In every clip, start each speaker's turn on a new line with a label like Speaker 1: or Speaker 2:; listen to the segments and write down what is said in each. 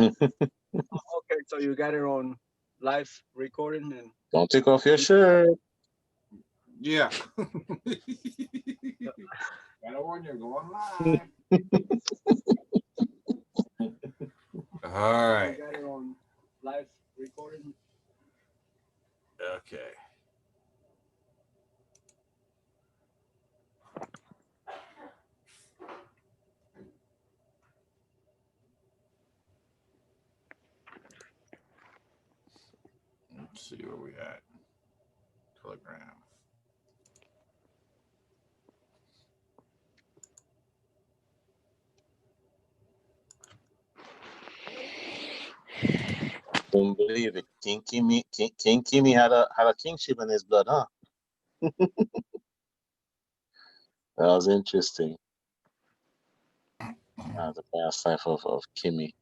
Speaker 1: Okay, so you got it on live recording and
Speaker 2: Don't take off your shirt.
Speaker 3: Yeah. Gotta warn you, going live. All right.
Speaker 1: you got it on live recording.
Speaker 3: Okay. Let's see where we at. Telegram.
Speaker 2: Don't believe it. King Kimi had a kingship in his blood, huh? That was interesting. The past life of Kimmy.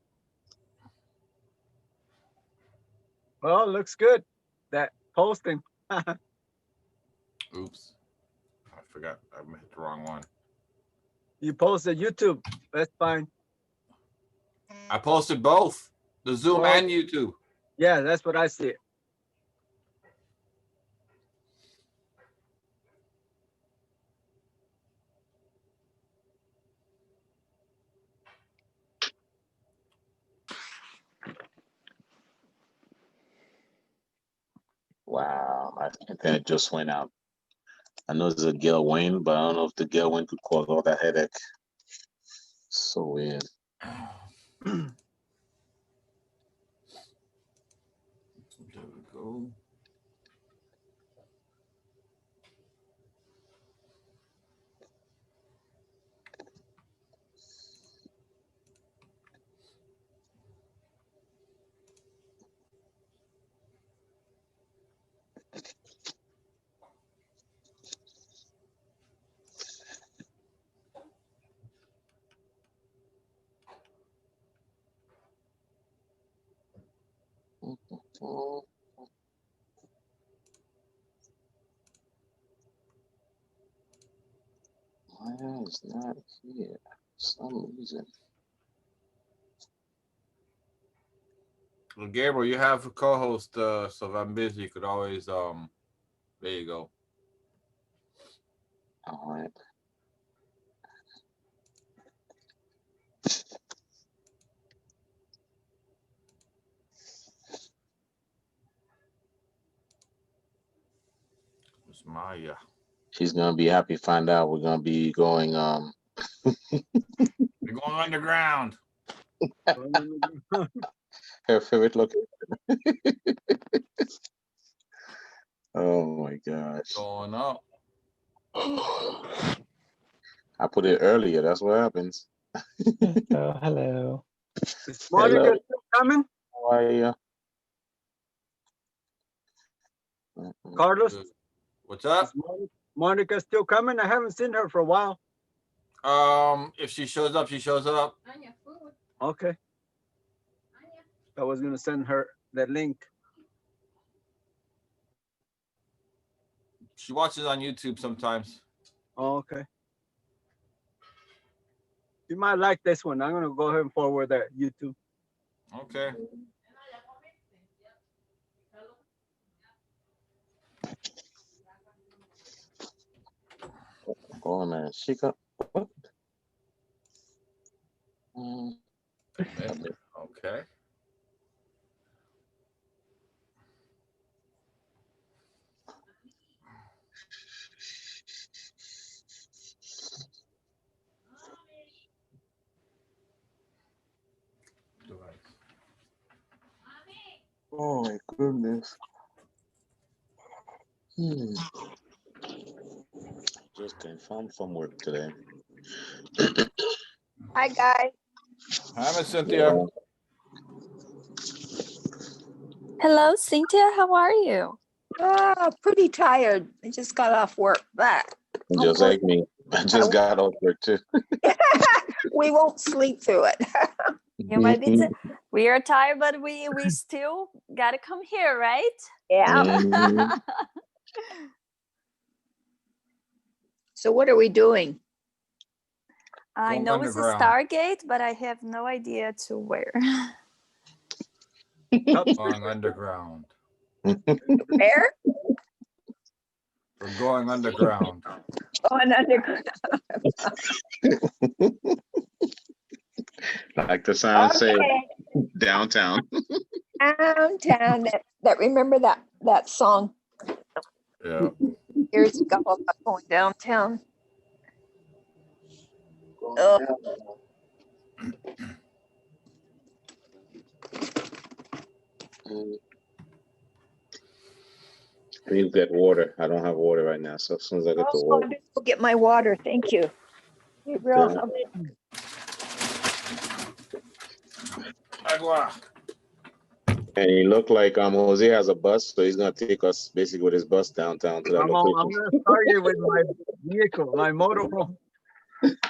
Speaker 1: Well, looks good. That posting.
Speaker 3: Oops. I forgot. I hit the wrong one.
Speaker 1: You posted YouTube. That's fine.
Speaker 3: I posted both the Zoom
Speaker 1: Oh.
Speaker 3: and YouTube.
Speaker 1: Yeah, that's what I see.
Speaker 2: Wow, my internet just went out. I know there's a gale wind, but I don't know if the gale wind could cause all that headache. So weird.
Speaker 3: There we go.
Speaker 2: Maya is not here for some reason.
Speaker 3: Well, Gabriel, you have a co-host, so if I'm busy, you could always there you go.
Speaker 2: All right.
Speaker 3: It's Maya.
Speaker 2: She's gonna be happy to find out we're gonna be going
Speaker 3: We're going underground.
Speaker 2: her favorite location. Oh my gosh.
Speaker 3: Going up.
Speaker 2: I put it earlier, that's what happens.
Speaker 4: Hello.
Speaker 1: Is Monica
Speaker 2: Hello.
Speaker 1: still coming?
Speaker 2: How are you?
Speaker 1: Carlos?
Speaker 3: Good. What's up?
Speaker 1: Is Monica still coming? I haven't seen her for a while.
Speaker 3: If she shows up, she shows up.
Speaker 1: Okay. I was gonna send her that link.
Speaker 3: She watches on YouTube sometimes.
Speaker 1: Oh, okay. You might like this one. I'm gonna go ahead and forward that YouTube.
Speaker 3: Okay.
Speaker 2: Oh man, she got what?
Speaker 3: Okay.
Speaker 2: Oh my goodness. Just came from work today.
Speaker 5: Hi, guys.
Speaker 3: Hi, Miss Cynthia.
Speaker 6: Hello, Cynthia. How are you?
Speaker 5: Pretty tired. I just got off work, but
Speaker 2: Just like me. I just got off work too.
Speaker 5: we won't sleep through it.
Speaker 6: You might be. We are tired, but we still gotta come here, right?
Speaker 5: Yeah.
Speaker 2: Mhm.
Speaker 5: So what are we doing?
Speaker 6: I
Speaker 3: Going
Speaker 6: know it's a
Speaker 3: underground.
Speaker 6: Stargate, but I have no idea to where.
Speaker 3: Going underground.
Speaker 5: Where?
Speaker 3: We're going underground.
Speaker 5: Going underground.
Speaker 2: Like the sign say,
Speaker 5: Okay.
Speaker 2: downtown.
Speaker 5: Downtown. That remember that song
Speaker 3: Yeah.
Speaker 5: years ago about going downtown. Oh,
Speaker 2: I need to get water. I don't have water right now. So as soon as I get the
Speaker 5: I'll
Speaker 2: water.
Speaker 5: go get my water. Thank you. You real
Speaker 2: Okay.
Speaker 5: helpful.
Speaker 3: Agua.
Speaker 2: And he looked like Jose has a bus, so he's gonna take us basically with his bus downtown to that
Speaker 1: I'm
Speaker 2: location.
Speaker 1: gonna start you with my vehicle, my motorhome.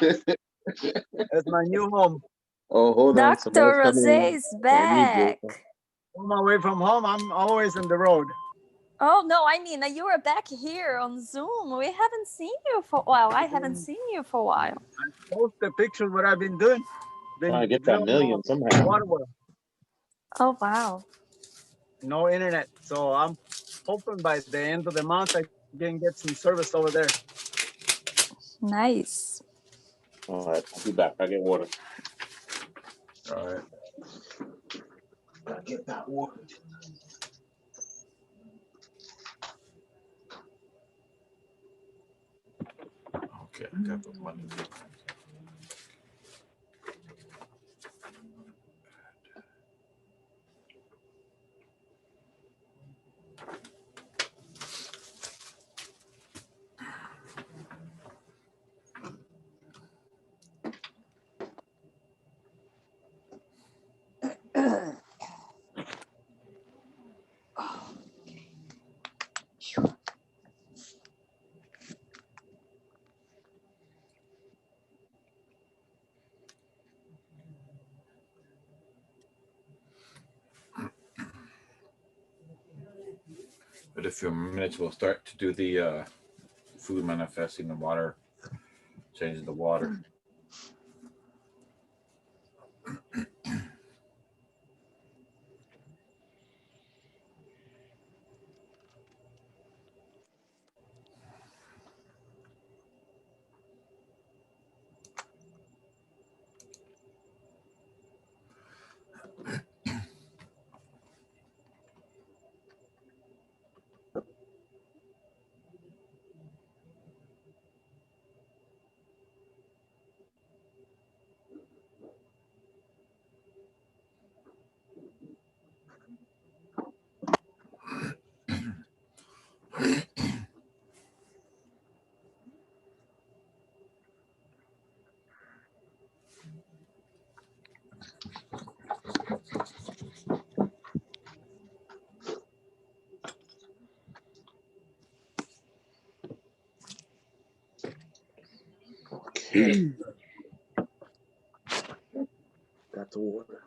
Speaker 1: That's my new home.
Speaker 2: Oh, hold on. Somebody's
Speaker 6: Dr.
Speaker 2: coming
Speaker 6: Rose
Speaker 2: in.
Speaker 6: is
Speaker 2: I need you.
Speaker 6: back.
Speaker 1: On my way from home, I'm always on the road.
Speaker 6: Oh no, I mean you were back here on Zoom. We haven't seen you for well, I haven't seen you for a while.
Speaker 1: Post the pictures what I've been doing.
Speaker 2: Trying to
Speaker 1: Been
Speaker 2: get that
Speaker 1: drilling
Speaker 2: million
Speaker 1: a
Speaker 2: somehow.
Speaker 1: water well.
Speaker 6: Oh wow.
Speaker 1: No internet. So I'm hoping by the end of the month I can get some service over there.
Speaker 6: Nice.
Speaker 2: All right, I'll be back. I get water.
Speaker 3: All right.
Speaker 2: I get that water.
Speaker 3: Okay. I got the money. But a few minutes, we'll start to do the food manifesting the water, changing the water.
Speaker 2: Okay. Got the water.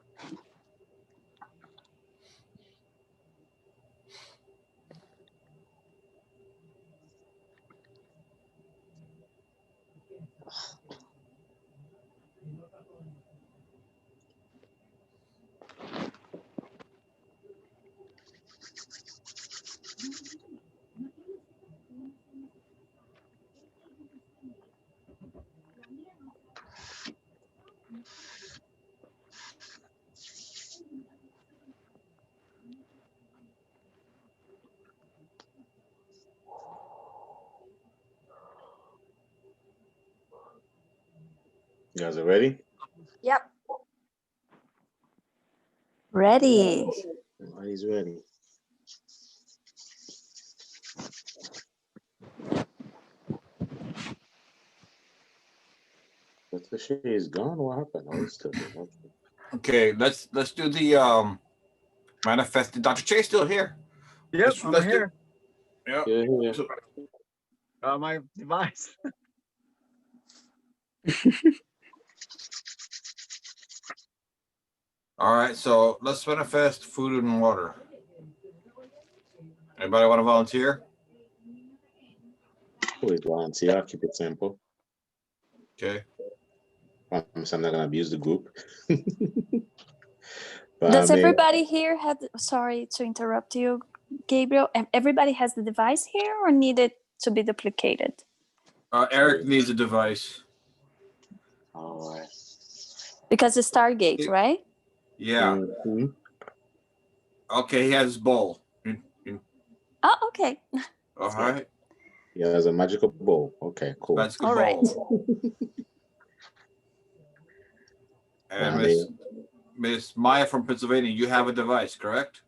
Speaker 2: You guys are ready?
Speaker 5: Yep.
Speaker 6: Ready.
Speaker 2: Everybody's ready. But the shit is gone. What happened? Oh, it's still here. Okay.
Speaker 3: Okay, let's do the manifesting. Dr. Che's still here.
Speaker 1: Yep,
Speaker 3: Let's
Speaker 1: I'm
Speaker 3: do-
Speaker 1: here.
Speaker 3: Yeah.
Speaker 2: Yeah, yeah.
Speaker 3: So-
Speaker 1: My device.
Speaker 3: all right, so let's manifest food and water. Anybody want to volunteer?
Speaker 2: Always volunteer. I'll keep it simple.
Speaker 3: Okay.
Speaker 2: Promise I'm not gonna abuse the group.
Speaker 6: Does
Speaker 2: Bye,
Speaker 6: everybody here have? Sorry to interrupt you, Gabriel. Everybody has the device here, or needed to be duplicated?
Speaker 3: Eric needs a device.
Speaker 2: All right.
Speaker 6: Because it's Stargate, right?
Speaker 3: Yeah.
Speaker 2: Mhm.
Speaker 3: Okay, he has his bowl.
Speaker 6: Oh, okay.
Speaker 3: All
Speaker 6: good.
Speaker 3: right.
Speaker 2: Yeah, there's a magical bowl. Okay, cool.
Speaker 3: Magical
Speaker 6: All right.
Speaker 3: bowl. And
Speaker 2: Bye.
Speaker 3: Miss Maya from Pennsylvania, you have a device, correct?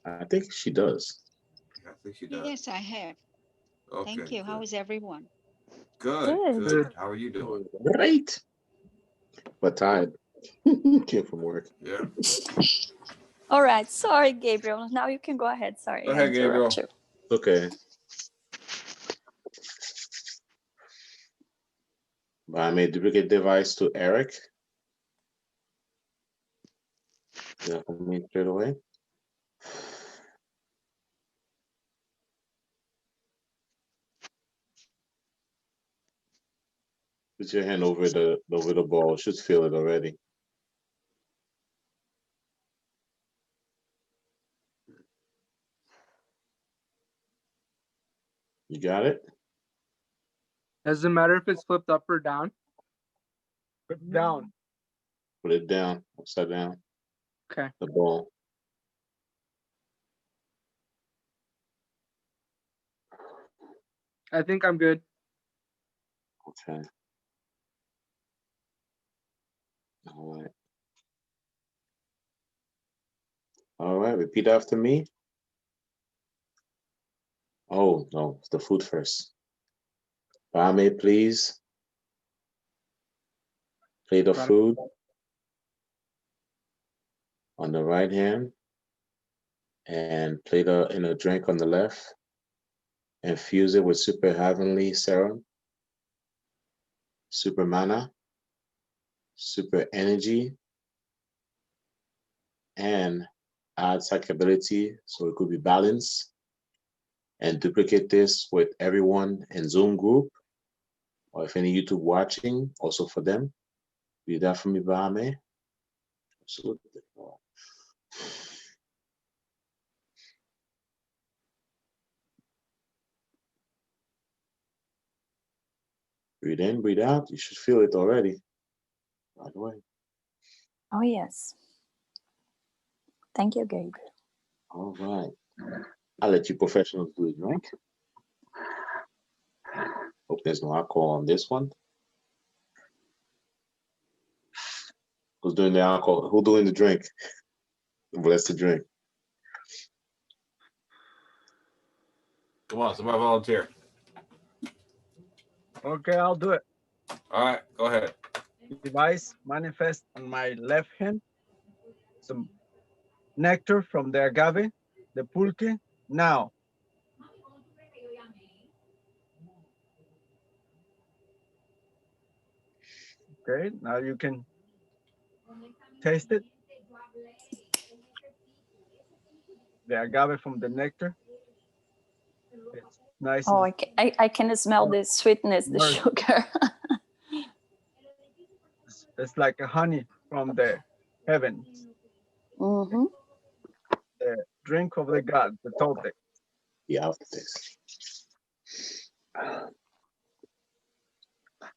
Speaker 2: I think she does.
Speaker 3: I think she does.
Speaker 7: Yes, I have.
Speaker 3: Okay.
Speaker 7: Thank you. How is everyone?
Speaker 3: Good?
Speaker 6: Good.
Speaker 3: Good. How are you doing?
Speaker 2: Great. But tired. Came from work.
Speaker 3: Yeah.
Speaker 6: All right. Sorry, Gabriel. Now you can go ahead. Sorry,
Speaker 3: Go
Speaker 6: I
Speaker 3: ahead, Gabriel.
Speaker 6: interrupt you.
Speaker 2: Okay. I made duplicate device to Eric. Yeah, for me straight away. Put your hand over the ball. Should feel it already. You got it?
Speaker 8: Doesn't matter if it's flipped up or down.
Speaker 1: Put down.
Speaker 2: Put it down, upside down.
Speaker 8: Okay.
Speaker 2: The ball.
Speaker 8: I think I'm good.
Speaker 2: Okay. All right. All right, repeat after me. Oh, no, it's the food first. Bame, please. Plate of food on the right hand and plate in a drink on the left. Infuse it with super heavenly serum, super mana, super energy, and add psych ability so it could be balanced. And duplicate this with everyone in Zoom group, or if any YouTube watching, also for them. Read that for me, Bahame. Absolutely. Breathe in, breathe out. You should feel it already. By the way.
Speaker 6: Oh, yes. Thank you, Gabriel.
Speaker 2: All right. I'll let you professionals do it, right? Hope there's no alcohol on this one. Who's doing the alcohol? Who's doing the drink? Bless the drink.
Speaker 3: Come on, somebody volunteer.
Speaker 1: Okay, I'll do it.
Speaker 3: All right, go ahead.
Speaker 1: Device manifest on my left hand. Some nectar from the agave, the pulque. Now. Okay, now you can taste it. The agave from the nectar. It's nice.
Speaker 6: Oh,
Speaker 1: And
Speaker 6: I can smell the sweetness, the
Speaker 1: Mercy.
Speaker 6: sugar.
Speaker 1: it's like a honey from the heavens.
Speaker 6: Mm-hmm.
Speaker 1: The drink of the god, the tote.
Speaker 2: The aftertaste.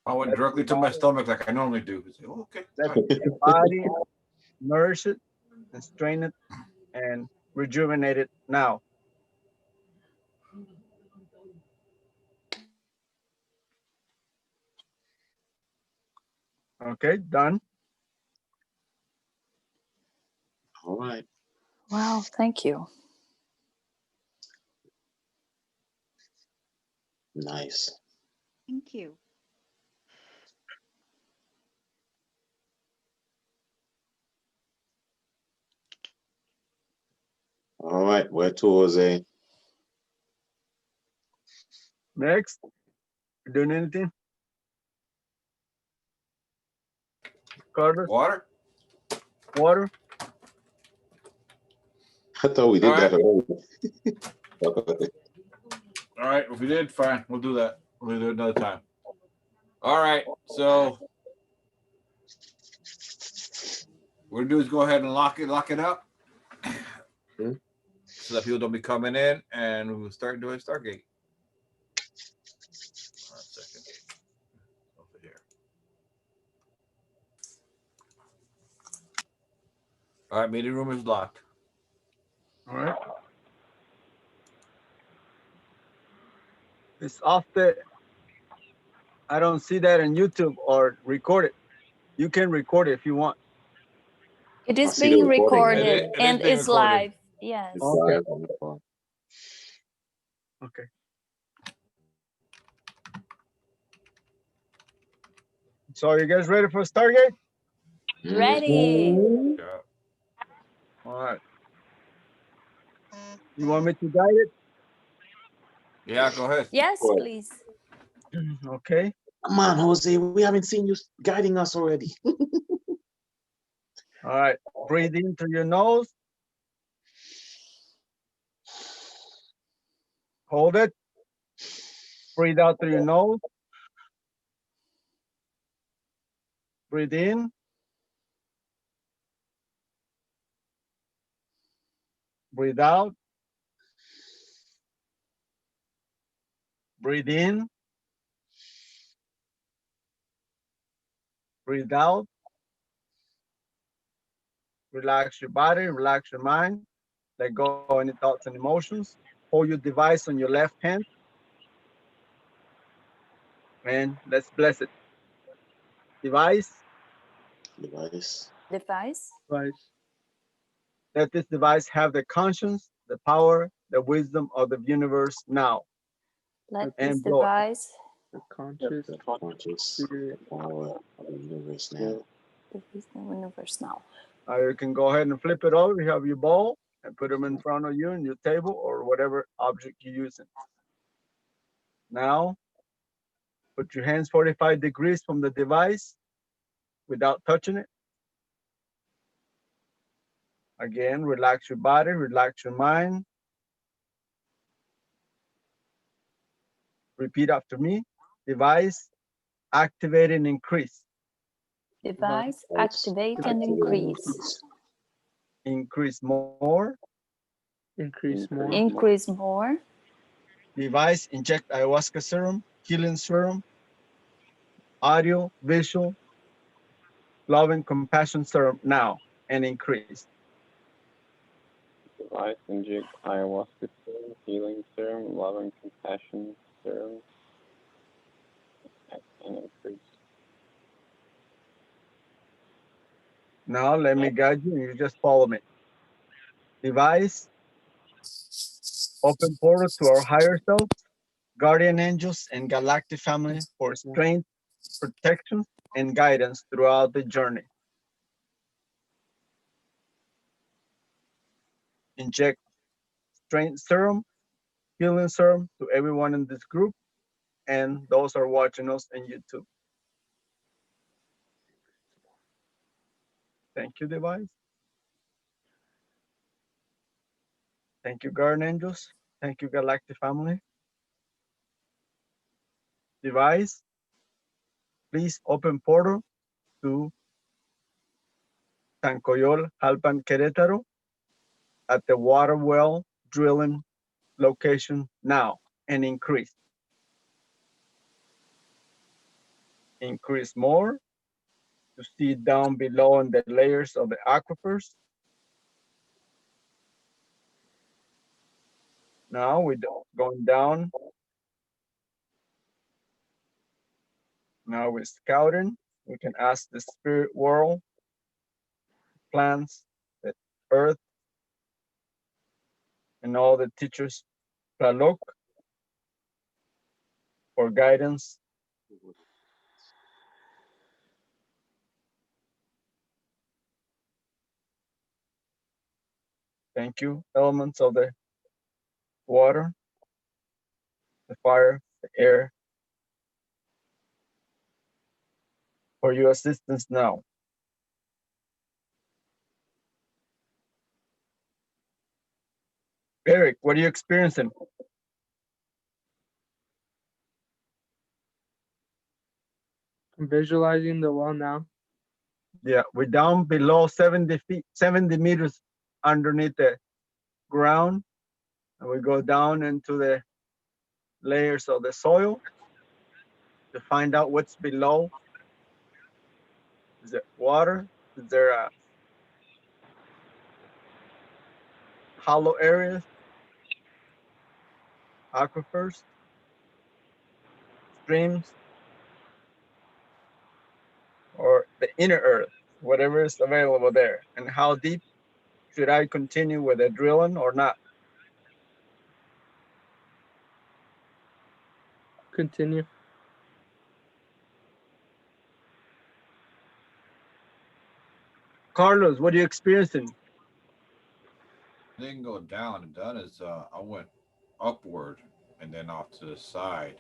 Speaker 3: I went directly to my stomach like I normally do. Say, oh, okay.
Speaker 1: Let the body nourish it and strain it and rejuvenate it now. Okay, done.
Speaker 2: All right.
Speaker 6: Wow, thank you.
Speaker 2: Nice.
Speaker 7: Thank you.
Speaker 2: All right. Where to, Jose?
Speaker 1: Next, you doing anything? Carter,
Speaker 3: Water?
Speaker 1: water.
Speaker 2: I thought we did that already.
Speaker 3: All right, if we did, fine. We'll do that. We'll do it another time. All right, so What we'll do is go ahead and lock it up,
Speaker 2: Hmm?
Speaker 3: so that people don't be coming in, and we'll start doing Stargate. 1 second. Over here. All right, meeting room is locked.
Speaker 1: All right. It's off the. I don't see that on YouTube or record it. You can record it if you want.
Speaker 6: It
Speaker 2: I
Speaker 6: is
Speaker 2: see the
Speaker 6: being
Speaker 2: recording.
Speaker 6: recorded
Speaker 3: It is
Speaker 6: and
Speaker 3: being
Speaker 6: is
Speaker 3: recorded.
Speaker 6: live. Yes.
Speaker 2: It's
Speaker 1: Okay.
Speaker 2: live on the phone.
Speaker 1: Okay. So you guys ready for Stargate?
Speaker 6: Ready.
Speaker 2: Mhm.
Speaker 3: Yeah.
Speaker 1: All right. You want me to guide it?
Speaker 3: Yeah, go ahead.
Speaker 6: Yes,
Speaker 2: Go ahead.
Speaker 6: please.
Speaker 1: Okay.
Speaker 2: Come on, Jose. We haven't seen you guiding us already.
Speaker 1: All right. Breathe in through your nose. Hold it. Breathe out through your nose. Breathe in. Breathe out. Breathe in. Breathe out. Relax your body. Relax your mind. Let go of any thoughts and emotions. Hold your device on your left hand. And let's bless it. Device.
Speaker 2: Device.
Speaker 6: Device.
Speaker 8: Device.
Speaker 1: Let this device have the conscience, the power, the wisdom of the universe now.
Speaker 6: Let
Speaker 1: And
Speaker 6: this
Speaker 1: blow it.
Speaker 6: device,
Speaker 8: The conscious
Speaker 2: The conscious
Speaker 8: spirit.
Speaker 2: power of the universe now.
Speaker 6: the universe now.
Speaker 1: You can go ahead and flip it over. You have your ball and put them in front of you on your table or whatever object you're using. Now, put your hands 45 degrees from the device without touching it. Again, relax your body, relax your mind. Repeat after me. Device, activate and increase.
Speaker 6: Device, activate and increase.
Speaker 1: Increase more.
Speaker 8: Increase more.
Speaker 6: Increase more.
Speaker 1: Device, inject ayahuasca serum, healing serum, audio, visual, love and compassion serum now and increase.
Speaker 4: Device, inject ayahuasca serum, healing serum, love and compassion serum, and increase.
Speaker 1: Now let me guide you and you just follow me. Device, open portal to our higher self, guardian angels, and galactic family for strength, protection, and guidance throughout the journey. Inject strength serum, healing serum to everyone in this group and those are watching us on YouTube. Thank you, device. Thank you, guardian angels. Thank you, galactic family. Device, please open portal to Tancoyol, Jalpan, Querétaro at the water well drilling location now and increase. Increase more to see down below in the layers of the aquifers. Now we're going down. Now we're scouting. We can ask the spirit world, plants, the earth, and all the teachers, Tlaloc, for guidance. Thank you, elements of the water, the fire, the air, for your assistance now. Eric, what are you experiencing?
Speaker 8: I'm visualizing the well now.
Speaker 1: Yeah, we're down below 70 feet, 70 meters underneath the ground. And we go down into the layers of the soil to find out what's below. Is it water? Is there hollow areas, aquifers, streams, or the inner earth, whatever is available there? And how deep should I continue with the drilling or not?
Speaker 8: Continue.
Speaker 1: Carlos, what are you experiencing?
Speaker 3: I didn't go down. And done is I went upward and then off to the side.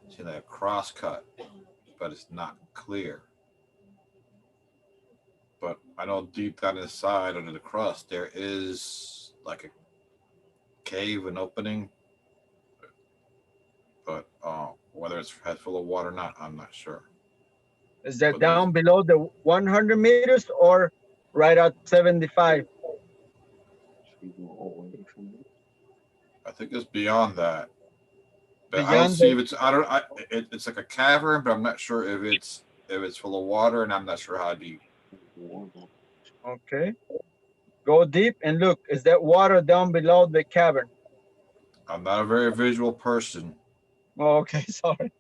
Speaker 3: See that cross cut, but it's not clear. But I know deep down inside under the crust there is like a cave, an opening. But whether it's head full of water or not, I'm not sure.
Speaker 1: Is that
Speaker 3: But there's,
Speaker 1: down below the 100 meters or right at 75?
Speaker 3: I think it's beyond that. But I don't
Speaker 1: Beyond
Speaker 3: see
Speaker 1: the,
Speaker 3: if it's. I don't. It's like a cavern, but I'm not sure if it's full of water, and I'm not sure how deep.
Speaker 1: okay. Go deep and look. Is that water down below the cavern?
Speaker 3: I'm not a very visual person.
Speaker 1: Oh, okay, sorry.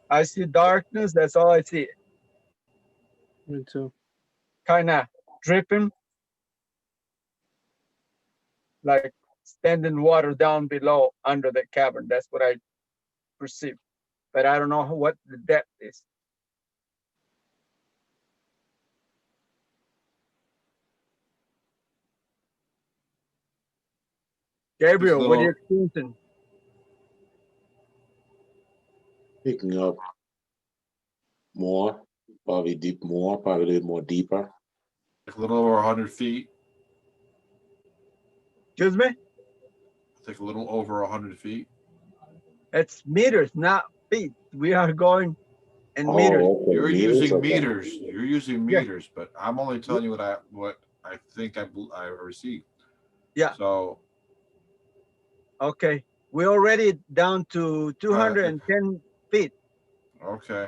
Speaker 1: I see darkness. That's all I see.
Speaker 8: Me too.
Speaker 1: Kind of dripping, like standing water down below under the cavern. That's what I perceive. But I don't know what the depth is.
Speaker 3: It's a
Speaker 1: Gabriel, what are you
Speaker 3: little.
Speaker 1: experiencing?
Speaker 2: Picking up more, probably deep more, probably a little more deeper.
Speaker 3: Like a little over 100 feet.
Speaker 1: Excuse me?
Speaker 3: I think a little over 100 feet.
Speaker 1: It's meters, not feet. We are going in meters.
Speaker 2: Oh, okay.
Speaker 3: You're
Speaker 2: Meters,
Speaker 3: using
Speaker 2: okay.
Speaker 3: meters. You're using
Speaker 1: Yeah,
Speaker 3: meters, but I'm only telling you what I think I received.
Speaker 1: yeah.
Speaker 3: So
Speaker 1: Okay. We're already down to
Speaker 3: uh,
Speaker 1: 210 feet,
Speaker 3: okay,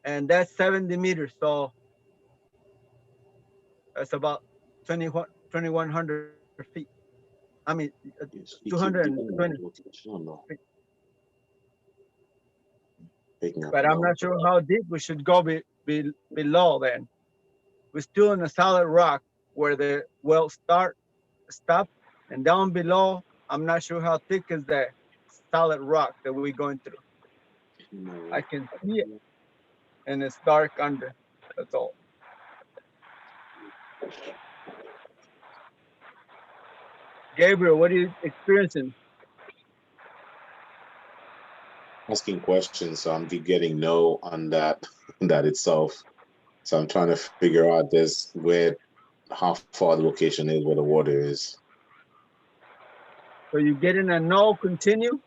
Speaker 1: and that's 70 meters. So that's about 2100 feet. I mean,
Speaker 2: Yes, we keep dipping
Speaker 1: 220
Speaker 2: in the rotation, no,
Speaker 1: feet.
Speaker 2: picking up
Speaker 1: But I'm
Speaker 2: low.
Speaker 1: not sure how deep we should go below then. We're still in a solid rock where the well stop, and down below, I'm not sure how thick is the solid rock that we're going through. I can see it, and it's dark under. That's all. Gabriel, what are you experiencing?
Speaker 2: Asking questions, so I'm getting no on that that itself. So I'm trying to figure out this where how far the location is where the water is.
Speaker 1: So you're getting a no continue?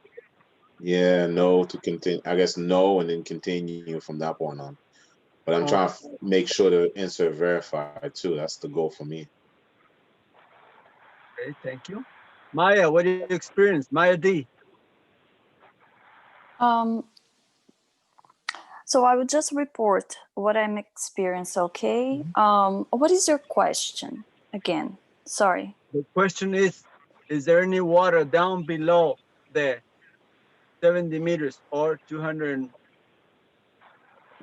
Speaker 2: Yeah, no to continue. I guess no, and then continue from that point on. But I'm trying to make sure the answer is verified too. That's the goal for me.
Speaker 1: Okay, thank you. Maya, what do you experience? Maya D.
Speaker 6: Um, so I will just report what I'm experiencing, okay? What is your question again? Sorry.
Speaker 1: The question is there any water down below the 70 meters or 210,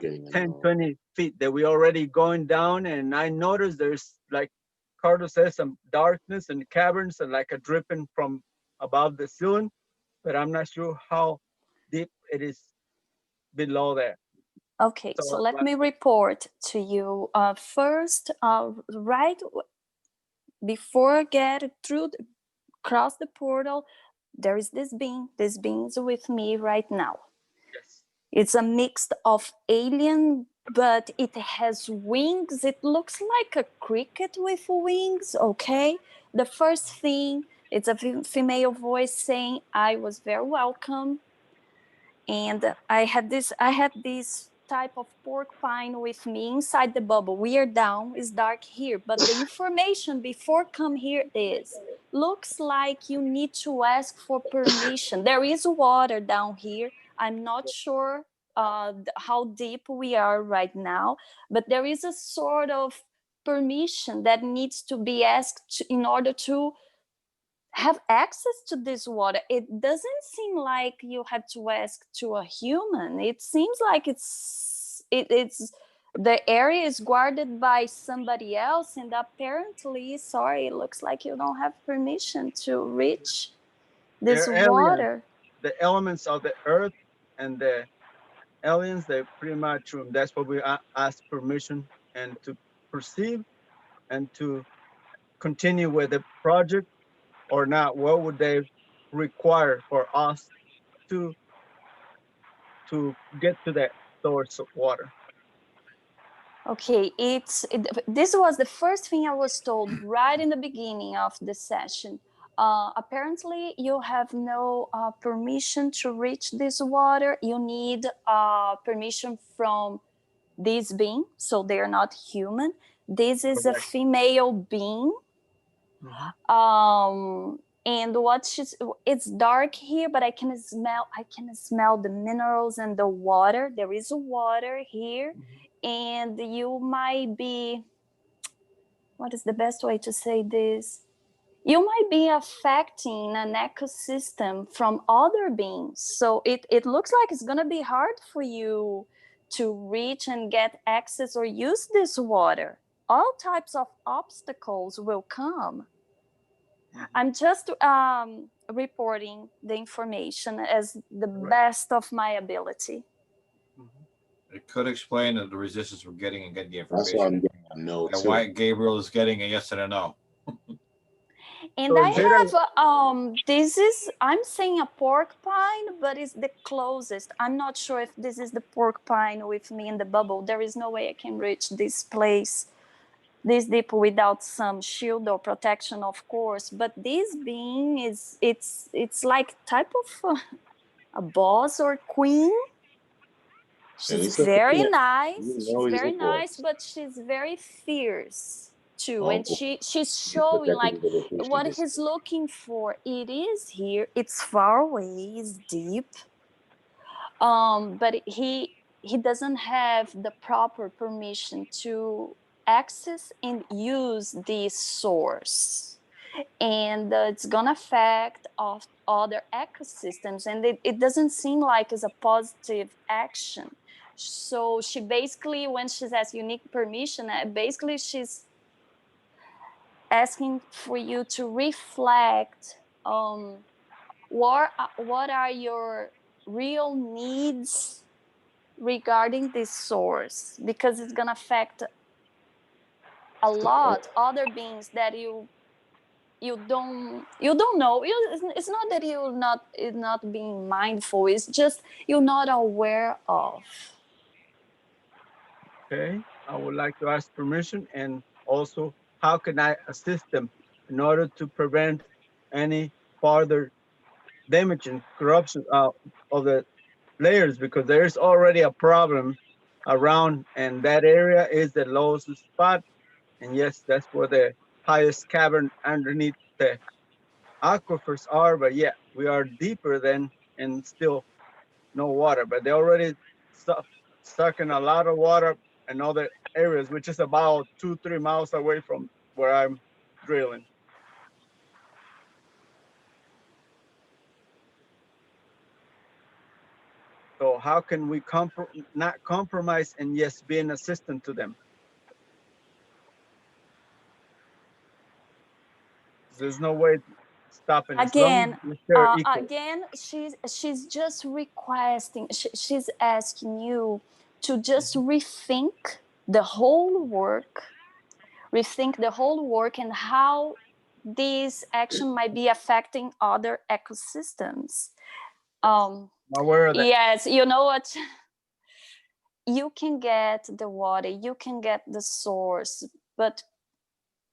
Speaker 2: Getting a no.
Speaker 1: 20 feet that we already going down? And I noticed there's, like Carlos says, some darkness and caverns and like a dripping from above the ceiling, but I'm not sure how deep it is below there.
Speaker 6: Okay, so let me report to you. First, right before get through, cross the portal, there is this being. This being is with me right now.
Speaker 1: Yes.
Speaker 6: It's a mix of alien, but it has wings. It looks like a cricket with wings, okay? The first thing, it's a female voice saying, I was very welcome. and I had this type of pork pine with me inside the bubble. We are down, it's dark here, but the information before come here is, looks like you need to ask for permission. There is water down here. I'm not sure how deep we are right now, but there is a sort of permission that needs to be asked in order to have access to this water. It doesn't seem like you have to ask to a human. It seems like it's the area is guarded by somebody else, and apparently, sorry, it looks like you don't have permission to reach this
Speaker 1: They're aliens.
Speaker 6: water.
Speaker 1: The elements of the earth and the aliens, they pretty much that's what we ask permission and to perceive and to continue with the project or not. What would they require for us to get to that source of water?
Speaker 6: Okay, this was the first thing I was told right in the beginning of the session. Apparently, you have no permission to reach this water. You need permission from this being, so they are not human. This is a
Speaker 1: Correct.
Speaker 6: female being. And it's dark here, but I can smell the minerals and the water. There is water here, and you might be, what is the best way to say this? You might be affecting an ecosystem from other beings. So it looks like it's going to be hard for you to reach and get access or use this water. All types of obstacles will come. I'm just reporting the information as the best of my ability.
Speaker 3: It could explain the resistance we're getting and getting the
Speaker 2: That's what I'm
Speaker 3: information.
Speaker 2: getting a note
Speaker 3: And
Speaker 2: too.
Speaker 3: why Gabriel is getting a yes and a no.
Speaker 6: And
Speaker 1: So
Speaker 6: I
Speaker 1: is it
Speaker 6: have this is, I'm saying a pork pine, but it's the closest. I'm not sure if this is the pork pine with me in the bubble. There is no way I can reach this place this deep without some shield or protection, of course. But this being is, it's like type of a boss or queen. She's very nice. She's very nice, but she's very fierce too. And she's showing like what he's looking for. It is here. It's far away. It's deep. But he doesn't have the proper permission to access and use this source, and it's gonna affect of other ecosystems, and it doesn't seem like it's a positive action. So she basically, when she's asking unique permission, basically she's asking for you to reflect what are your real needs regarding this source, because it's gonna affect a lot other beings that you don't know. It's not that you're not being mindful, it's just you're not aware of.
Speaker 1: okay? I would like to ask permission, and also how can I assist them in order to prevent any further damage and corruption of the layers, because there's already a problem around, and that area is the lowest spot. And yes, that's where the highest cavern underneath the aquifers are. But yeah, we are deeper than, and still no water. But they already sucking a lot of water in other areas, which is about 2-3 miles away from where I'm drilling. So how can we not compromise and yes, be an assistant to them? There's no way stopping as long as we share equal.
Speaker 6: Again, she's just requesting, she's asking you to just rethink the whole work, and how this action might be affecting other ecosystems.
Speaker 1: Aware of that.
Speaker 6: Yes, you know what? You can get the water, you can get the source, but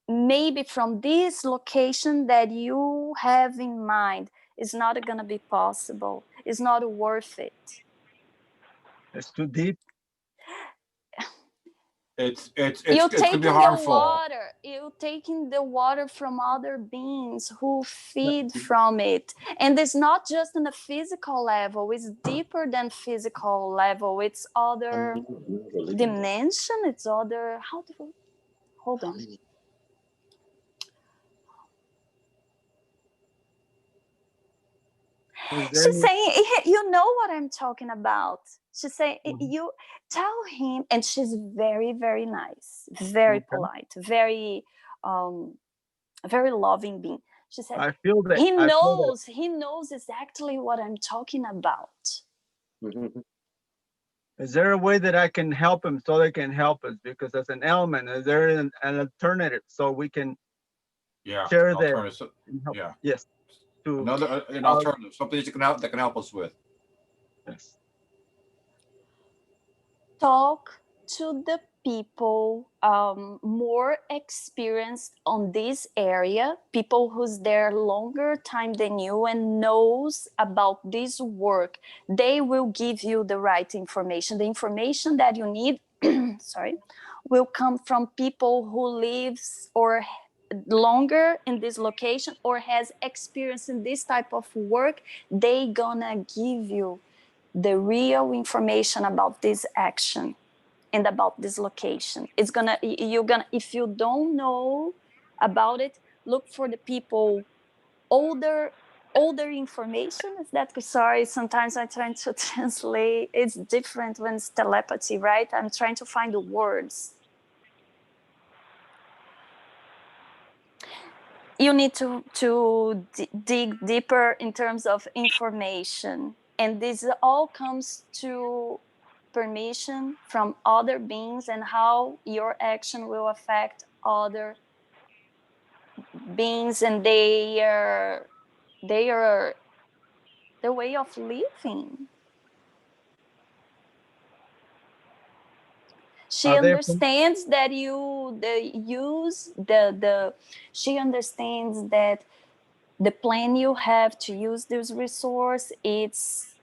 Speaker 6: maybe from this location that you have in mind is not going to be possible. It's not worth it.
Speaker 1: It's too deep.
Speaker 3: It's
Speaker 6: You're
Speaker 3: gonna be
Speaker 6: taking the
Speaker 3: harmful.
Speaker 6: water. You're taking the water from other beings who feed from it, and it's not just on a physical level. It's deeper than physical level. It's other dimension. It's other. How do? Hold on.
Speaker 1: Is there
Speaker 6: She's
Speaker 1: any,
Speaker 6: saying, you know what I'm talking about. She's saying,
Speaker 1: Mhm.
Speaker 6: you tell him, and she's very, very nice, very
Speaker 1: Okay.
Speaker 6: polite, very, very loving being. She said,
Speaker 1: I feel that.
Speaker 6: he
Speaker 1: I feel that.
Speaker 6: knows exactly what I'm talking about.
Speaker 1: Is there a way that I can help him so they can help us? Because as an element, is there an alternative so we can
Speaker 3: Yeah,
Speaker 1: share the
Speaker 3: alternative.
Speaker 1: help?
Speaker 3: Yeah,
Speaker 1: Yes. To
Speaker 3: another an alternative, something that can help us with.
Speaker 1: yes.
Speaker 6: Talk to the people more experienced on this area, people who's there longer time than you and knows about this work. They will give you the right information. The information that you need sorry, will come from people who lives or longer in this location or has experience in this type of work. They gonna give you the real information about this action and about this location. It's gonna, you're gonna, if you don't know about it, look for the people older information. Is that, sorry, sometimes I'm trying to translate. It's different when it's telepathy, right? I'm trying to find the words. You need to dig deeper in terms of information, and this all comes to permission from other beings and how your action will affect other beings and their the way of living. She
Speaker 1: Are they from,
Speaker 6: understands that you the use the she understands that the plan you have to use this resource, it's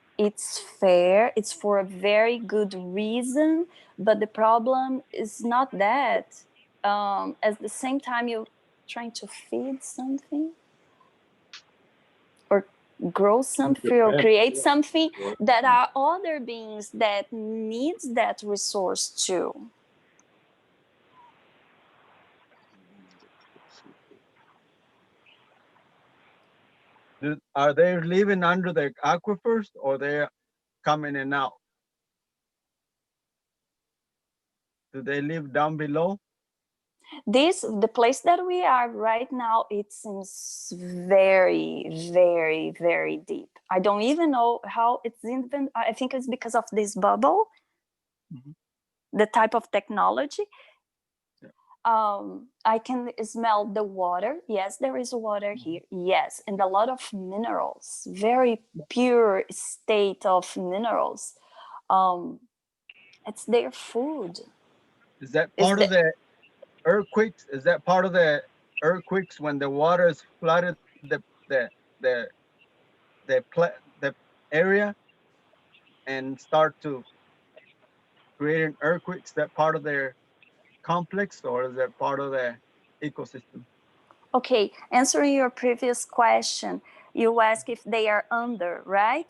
Speaker 6: fair, it's for a very good reason, but the problem is not that. At the same time, you're trying to feed something or grow something or create something, that are other beings that needs that resource too.
Speaker 1: are they living under the aquifers or they're coming in and out? Do they live down below?
Speaker 6: The place that we are right now, it seems very, very, very deep. I don't even know how it's even, I think it's because of this bubble,
Speaker 1: Mhm.
Speaker 6: the type of technology.
Speaker 1: Yeah.
Speaker 6: I can smell the water. Yes, there is water here. Yes, and a lot of minerals, very pure state of minerals. It's their food.
Speaker 1: Is that
Speaker 6: Is
Speaker 1: part of
Speaker 6: the
Speaker 1: the earthquakes? Is that part of the earthquakes when the water is flooded the the area and start to create an earthquake? Is that part of their complex or is that part of the ecosystem?
Speaker 6: Okay, answering your previous question, you ask if they are under, right?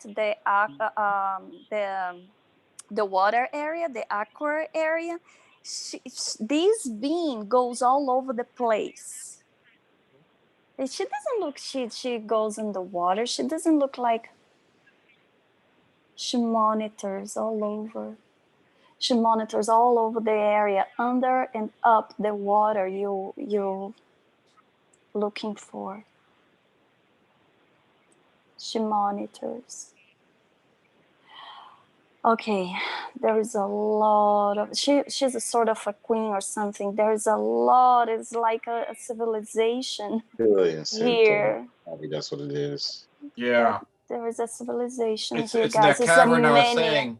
Speaker 6: The water area, the aqua area. This being goes all over the place. She doesn't look. She goes in the water. She doesn't look like she monitors all over. She monitors all over the area, under and up the water. You looking for. She monitors. Okay, there is a lot of she's a sort of a queen or something. There's a lot. It's like a civilization
Speaker 2: Alien center.
Speaker 6: here.
Speaker 2: I think that's what it is.
Speaker 3: Yeah,
Speaker 6: There is a civilization here,
Speaker 3: it's in
Speaker 6: guys.
Speaker 3: that
Speaker 6: It's a
Speaker 3: cavern I was
Speaker 6: many.
Speaker 3: saying.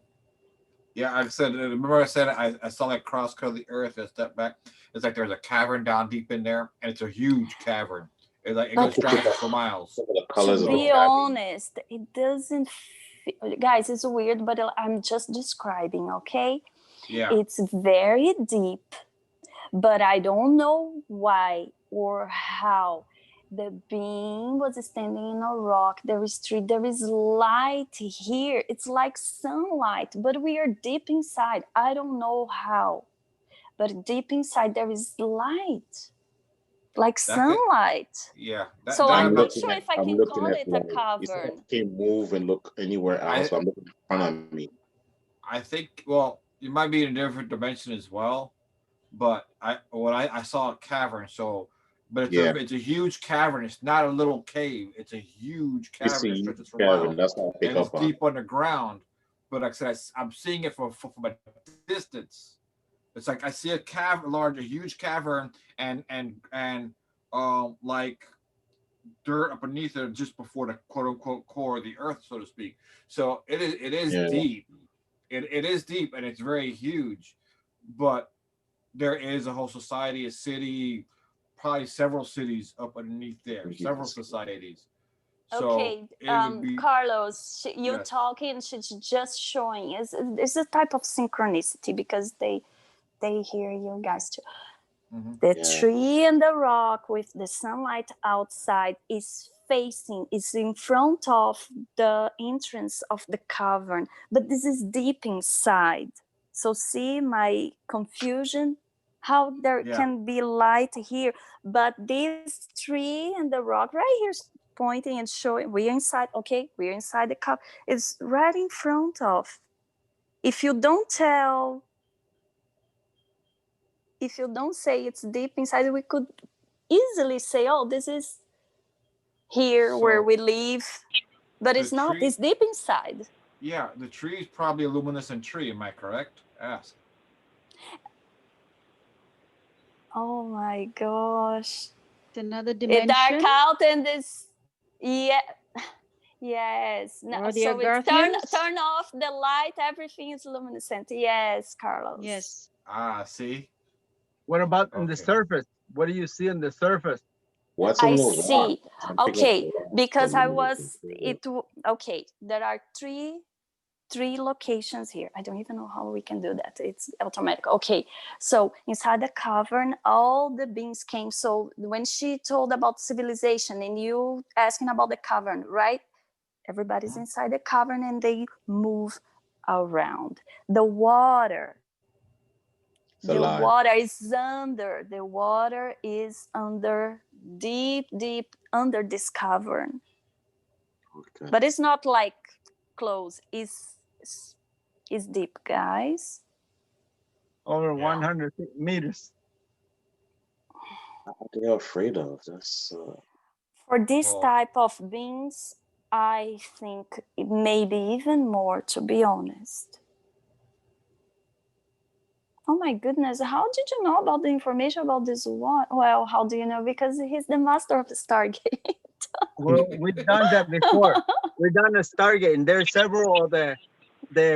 Speaker 3: Yeah, I said. Remember, I said I saw that cross cut of the earth. I stepped back. It's like there's a cavern down deep in there, and it's a huge cavern. It
Speaker 6: But
Speaker 3: stretches for miles.
Speaker 2: Look at the
Speaker 6: to
Speaker 2: colors of the
Speaker 6: be
Speaker 2: cavern.
Speaker 6: honest, it doesn't guys, it's weird, but I'm just describing, okay?
Speaker 3: Yeah.
Speaker 6: It's very deep, but I don't know why or how. The being was standing in a rock. There is tree. There is light here. It's like sunlight, but we are deep inside. I don't know how, but deep inside there is light, like
Speaker 3: That could,
Speaker 6: sunlight.
Speaker 3: yeah.
Speaker 6: So
Speaker 3: That
Speaker 6: I'm
Speaker 2: I'm
Speaker 3: could,
Speaker 6: not
Speaker 2: looking
Speaker 6: sure
Speaker 2: at
Speaker 6: if I
Speaker 2: I'm
Speaker 6: can
Speaker 2: looking
Speaker 6: call
Speaker 2: at
Speaker 6: it a
Speaker 2: like you said
Speaker 6: cavern.
Speaker 2: I can't move and look anywhere else. So I'm looking in front of me.
Speaker 3: I think, well, you might be in a different dimension as well, but I saw a cavern, so but
Speaker 2: Yeah,
Speaker 3: it's a huge cavern. It's not a little cave. It's a huge
Speaker 2: it's a
Speaker 3: cavern that
Speaker 2: huge
Speaker 3: stretches for
Speaker 2: cavern.
Speaker 3: miles,
Speaker 2: That's what I pick
Speaker 3: and it's
Speaker 2: up on.
Speaker 3: deep underground. But like I said, I'm seeing it from a distance. It's like I see a huge cavern, and like dirt up beneath it just before the quote unquote core of the earth, so to speak. So it is
Speaker 2: Yeah,
Speaker 3: deep. It is deep and it's very huge, but there is a whole society, a city, probably several cities up underneath there,
Speaker 2: we
Speaker 3: several
Speaker 2: can
Speaker 3: societies. So
Speaker 6: Okay,
Speaker 3: it would be
Speaker 6: Carlos, you
Speaker 3: yes.
Speaker 6: talking, she's just showing. Is a type of synchronicity because they hear you guys too.
Speaker 3: Mm-hmm.
Speaker 6: The
Speaker 2: Yeah,
Speaker 6: tree and the rock with the sunlight outside is in front of the entrance of the cavern, but this is deep inside. So see my confusion? How there
Speaker 3: Yeah.
Speaker 6: can be light here, but this tree and the rock right here is pointing and showing we're inside. Okay, we're inside the cavern. It's right in front of. If you don't tell, if you don't say it's deep inside, we could easily say, oh, this is here where
Speaker 3: So
Speaker 6: we live, but
Speaker 3: the
Speaker 6: it's not.
Speaker 3: tree,
Speaker 6: It's deep inside.
Speaker 3: yeah, the tree is probably a luminescent tree. Am I correct? Ask.
Speaker 6: Oh my gosh.
Speaker 7: It's another
Speaker 6: It dark
Speaker 7: dimension
Speaker 6: out and this, yeah, yes. No,
Speaker 7: for the
Speaker 6: so it's
Speaker 7: Agarthians.
Speaker 6: turn off the light, everything is luminescent. Yes, Carlos.
Speaker 7: Yes.
Speaker 3: Ah, see.
Speaker 1: What about on the
Speaker 3: Okay.
Speaker 1: surface? What do you see on the surface?
Speaker 2: what's
Speaker 6: I
Speaker 2: in those rocks?
Speaker 6: see.
Speaker 2: I'm picking up
Speaker 6: Okay,
Speaker 2: the rocks
Speaker 6: because
Speaker 2: from
Speaker 6: I
Speaker 2: the
Speaker 6: was okay. There are three locations here. I don't even know how we can do that. It's automatic. Okay, so inside the cavern, all the beings came. So when she told about civilization and you asking about the cavern, right? Everybody's inside the cavern and they move around. The water,
Speaker 2: It's alive.
Speaker 6: the water is under, deep under this cavern.
Speaker 2: Okay.
Speaker 6: But it's not like close. It's deep, guys.
Speaker 1: Over
Speaker 3: Yeah.
Speaker 1: 100 meters.
Speaker 2: What they're afraid of? That's
Speaker 6: For this
Speaker 3: Well,
Speaker 6: type of beings, I think it may be even more, to be honest. Oh my goodness, how did you know about the information about this one? Well, how do you know? Because he's the master of the Stargate.
Speaker 1: Well, we've done that before. We've done a Stargate, and there's several of the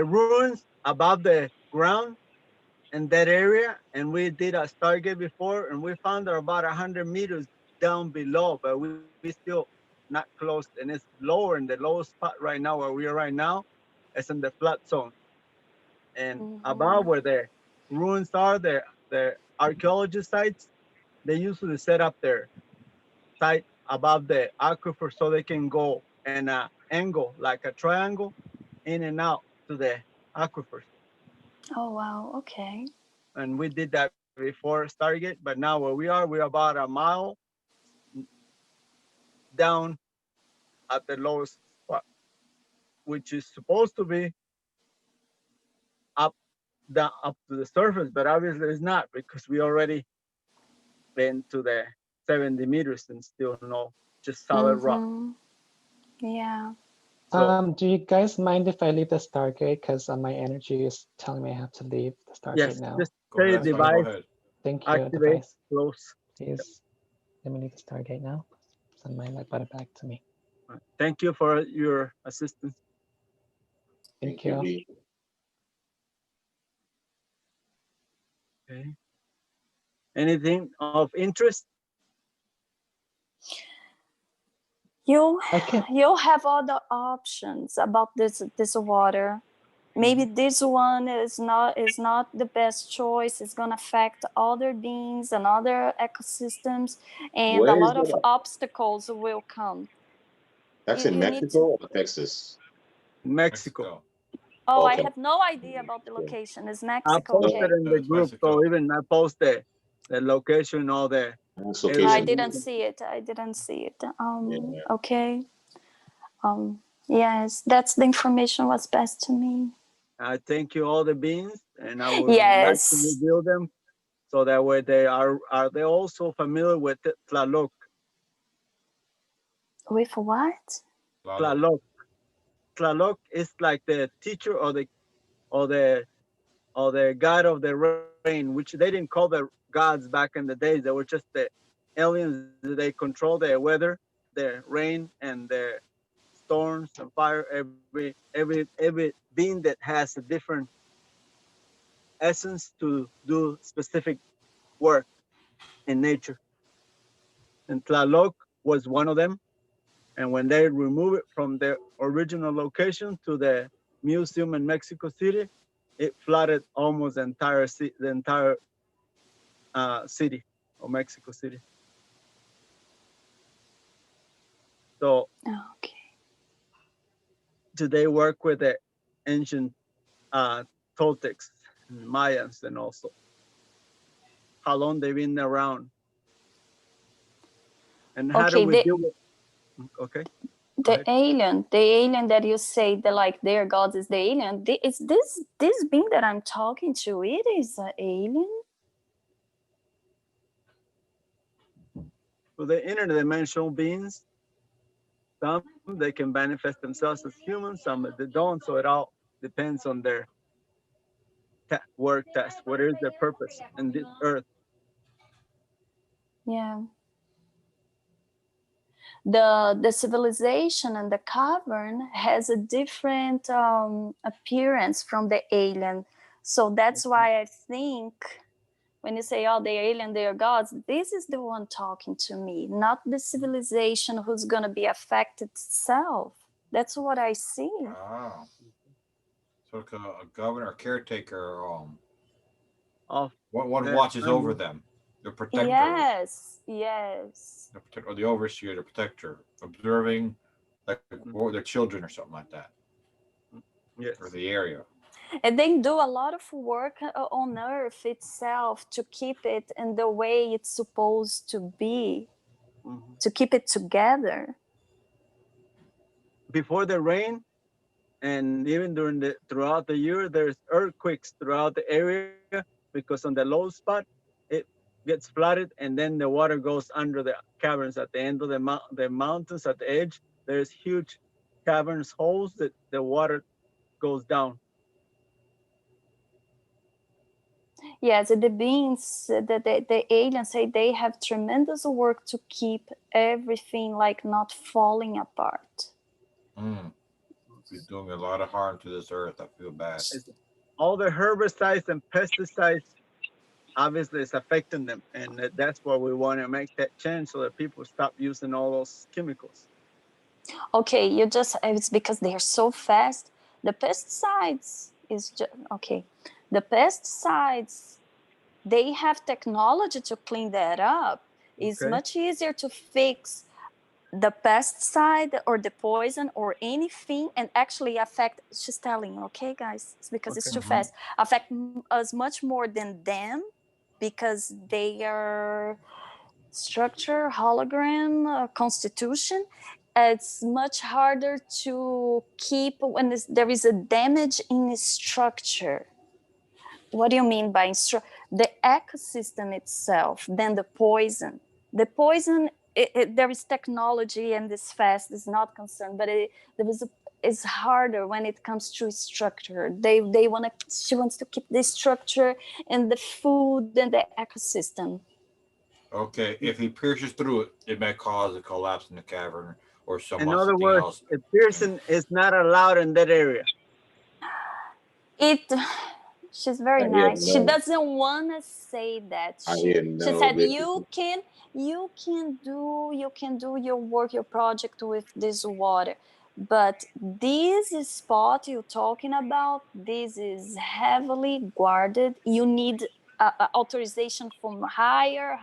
Speaker 1: ruins above the ground in that area. And we did a Stargate before, and we found they're about 100 meters down below, but we still not close. And it's lower in the lowest spot right now where we are right now. It's in the flood zone. And above
Speaker 6: Mhm.
Speaker 1: where the ruins are, the archaeology sites, they usually set up their site above the aquifer so they can go in a angle like a triangle in and out to the aquifers.
Speaker 6: Oh, wow. Okay.
Speaker 1: And we did that before Stargate, but now where we're about a mile down at the lowest spot, which is supposed to be up down up to the surface, but obviously it's not because we already been to the 70 meters and still no just solid rock.
Speaker 6: Mm-hmm. Yeah.
Speaker 1: So
Speaker 9: Do you guys mind if I leave the Stargate? Because my energy is telling me I have to leave the Stargate
Speaker 1: yes,
Speaker 9: now.
Speaker 1: just
Speaker 3: go
Speaker 1: say
Speaker 3: ahead. That's fine. Go
Speaker 1: device
Speaker 3: ahead.
Speaker 9: Thank you,
Speaker 1: activate
Speaker 9: device.
Speaker 1: close.
Speaker 9: Please let me leave the Stargate now. Send my light button back to me.
Speaker 1: Thank you for your assistance.
Speaker 9: Thank
Speaker 2: you.
Speaker 9: you.
Speaker 2: B.
Speaker 1: Okay. Anything of interest?
Speaker 6: You
Speaker 9: I can.
Speaker 6: you have other options about this water. Maybe this one is not the best choice. It's gonna affect other beings and other ecosystems, and a
Speaker 2: Where is
Speaker 6: lot of
Speaker 2: that?
Speaker 6: obstacles will come.
Speaker 2: That's in
Speaker 6: You need to.
Speaker 2: Mexico or Texas?
Speaker 1: Mexico.
Speaker 3: Mexico.
Speaker 6: Oh, I
Speaker 2: Okay.
Speaker 6: have no idea about the
Speaker 2: Okay.
Speaker 6: location. It's
Speaker 1: I
Speaker 6: Mexico,
Speaker 1: posted
Speaker 6: okay?
Speaker 1: in the
Speaker 3: It's
Speaker 1: group, so
Speaker 3: Mexico.
Speaker 1: even I posted the location, all the
Speaker 2: Nice
Speaker 6: I
Speaker 2: location.
Speaker 6: didn't
Speaker 1: everything.
Speaker 6: see it. I didn't see it.
Speaker 2: Yeah.
Speaker 6: Okay. Yes, that's the information was passed to me.
Speaker 1: I thank you all the beings, and I would like to
Speaker 6: Yes.
Speaker 1: reveal them so that way they are they also familiar with Tlaloc.
Speaker 6: With what?
Speaker 3: Lalo.
Speaker 1: Tlaloc. Tlaloc is like the teacher or the or the god of the rain, which they didn't call the gods back in the days. They were just the aliens. They control the weather, the rain, and the storms and fire. Every being that has a different essence to do specific work in nature. And Tlaloc was one of them. And when they removed it from the original location to the museum in Mexico City, it flooded almost the entire city of Mexico City. So
Speaker 6: Okay.
Speaker 1: today work with the ancient uh, Toltecs and Mayans, and also how long they've been around and how do
Speaker 6: Okay,
Speaker 1: we deal with. Okay, go ahead.
Speaker 6: the alien that you say that like their gods is the alien. Is this being that I'm talking to? It is an alien.
Speaker 1: So the interdimensional beings, some they can manifest themselves as humans, some they don't. So it all depends on their work task. What is their purpose in this earth?
Speaker 6: Yeah. The civilization and the cavern has a different appearance from the alien. So that's why I think when you say, oh, they're alien, they're gods, this is the one talking to me, not the civilization who's going to be affected itself. That's what I see.
Speaker 3: Ah. So like a governor, caretaker,
Speaker 1: Of
Speaker 3: one
Speaker 1: their
Speaker 3: watches over
Speaker 1: family.
Speaker 3: them, the protector,
Speaker 6: Yes, yes.
Speaker 3: or the overseer, the protector, observing like
Speaker 1: Mhm.
Speaker 3: their children or something like that,
Speaker 1: Yes.
Speaker 3: or the area.
Speaker 6: And they do a lot of work on Earth itself to keep it in the way it's supposed to be,
Speaker 1: Mhm.
Speaker 6: to keep it together.
Speaker 1: Before the rain, and even throughout the year, there's earthquakes throughout the area because on the low spot it gets flooded, and then the water goes under the caverns at the end of the mountains at the edge. There's huge caverns holes that the water goes down.
Speaker 6: Yes, the beings, the aliens say they have tremendous work to keep everything like not falling apart.
Speaker 3: Mm. We're doing a lot of harm to this earth. I feel bad.
Speaker 1: It's, all the herbicides and pesticides obviously is affecting them, and that's why we want to make that change so that people stop using all those chemicals.
Speaker 6: Okay, it's because they are so fast. The pesticides is just, okay. The pesticides, they have technology to clean that up. It's
Speaker 1: Okay.
Speaker 6: much easier to fix the pesticide or the poison or anything and actually affect, she's telling, okay guys, it's because it's
Speaker 1: Okay.
Speaker 6: too
Speaker 3: Mm-hmm.
Speaker 6: fast, affect us much more than them because they are structure, hologram, constitution. It's much harder to keep when there is a damage in the structure. What do you mean by the ecosystem itself than the poison? The poison, there is technology and this fast is not concerned, but it's harder when it comes to structure. She wants to keep the structure and the food and the ecosystem.
Speaker 3: Okay, if he pierces through it, it may cause a collapse in the cavern or
Speaker 1: In other
Speaker 3: something
Speaker 1: words,
Speaker 3: else.
Speaker 1: a
Speaker 3: And
Speaker 1: person is not allowed in that area.
Speaker 6: It She's very
Speaker 2: I hear
Speaker 6: nice. She
Speaker 2: no.
Speaker 6: doesn't want to say that.
Speaker 2: I
Speaker 6: She
Speaker 2: hear
Speaker 6: she
Speaker 2: no,
Speaker 6: said
Speaker 2: basically.
Speaker 6: you can do your work, your project with this water. But this spot you're talking about, this is heavily guarded. You need authorization from higher,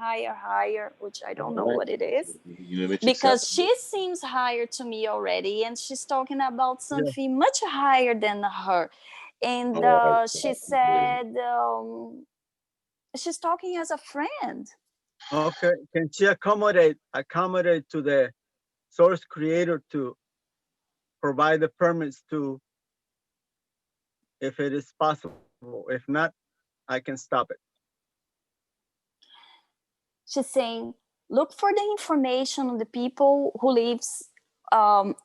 Speaker 6: which I don't know
Speaker 2: All right.
Speaker 6: what it is.
Speaker 2: You know, it's
Speaker 6: Because
Speaker 2: acceptable.
Speaker 6: she seems higher to me already, and she's talking about
Speaker 1: Yeah.
Speaker 6: something much higher than her. And
Speaker 2: All right.
Speaker 6: she
Speaker 2: Yeah.
Speaker 6: said she's talking as a friend.
Speaker 1: Okay. Can she accommodate to the source creator to provide the permits to, if it is possible? If not, I can stop it.
Speaker 6: She's saying, look for the information on the people who lives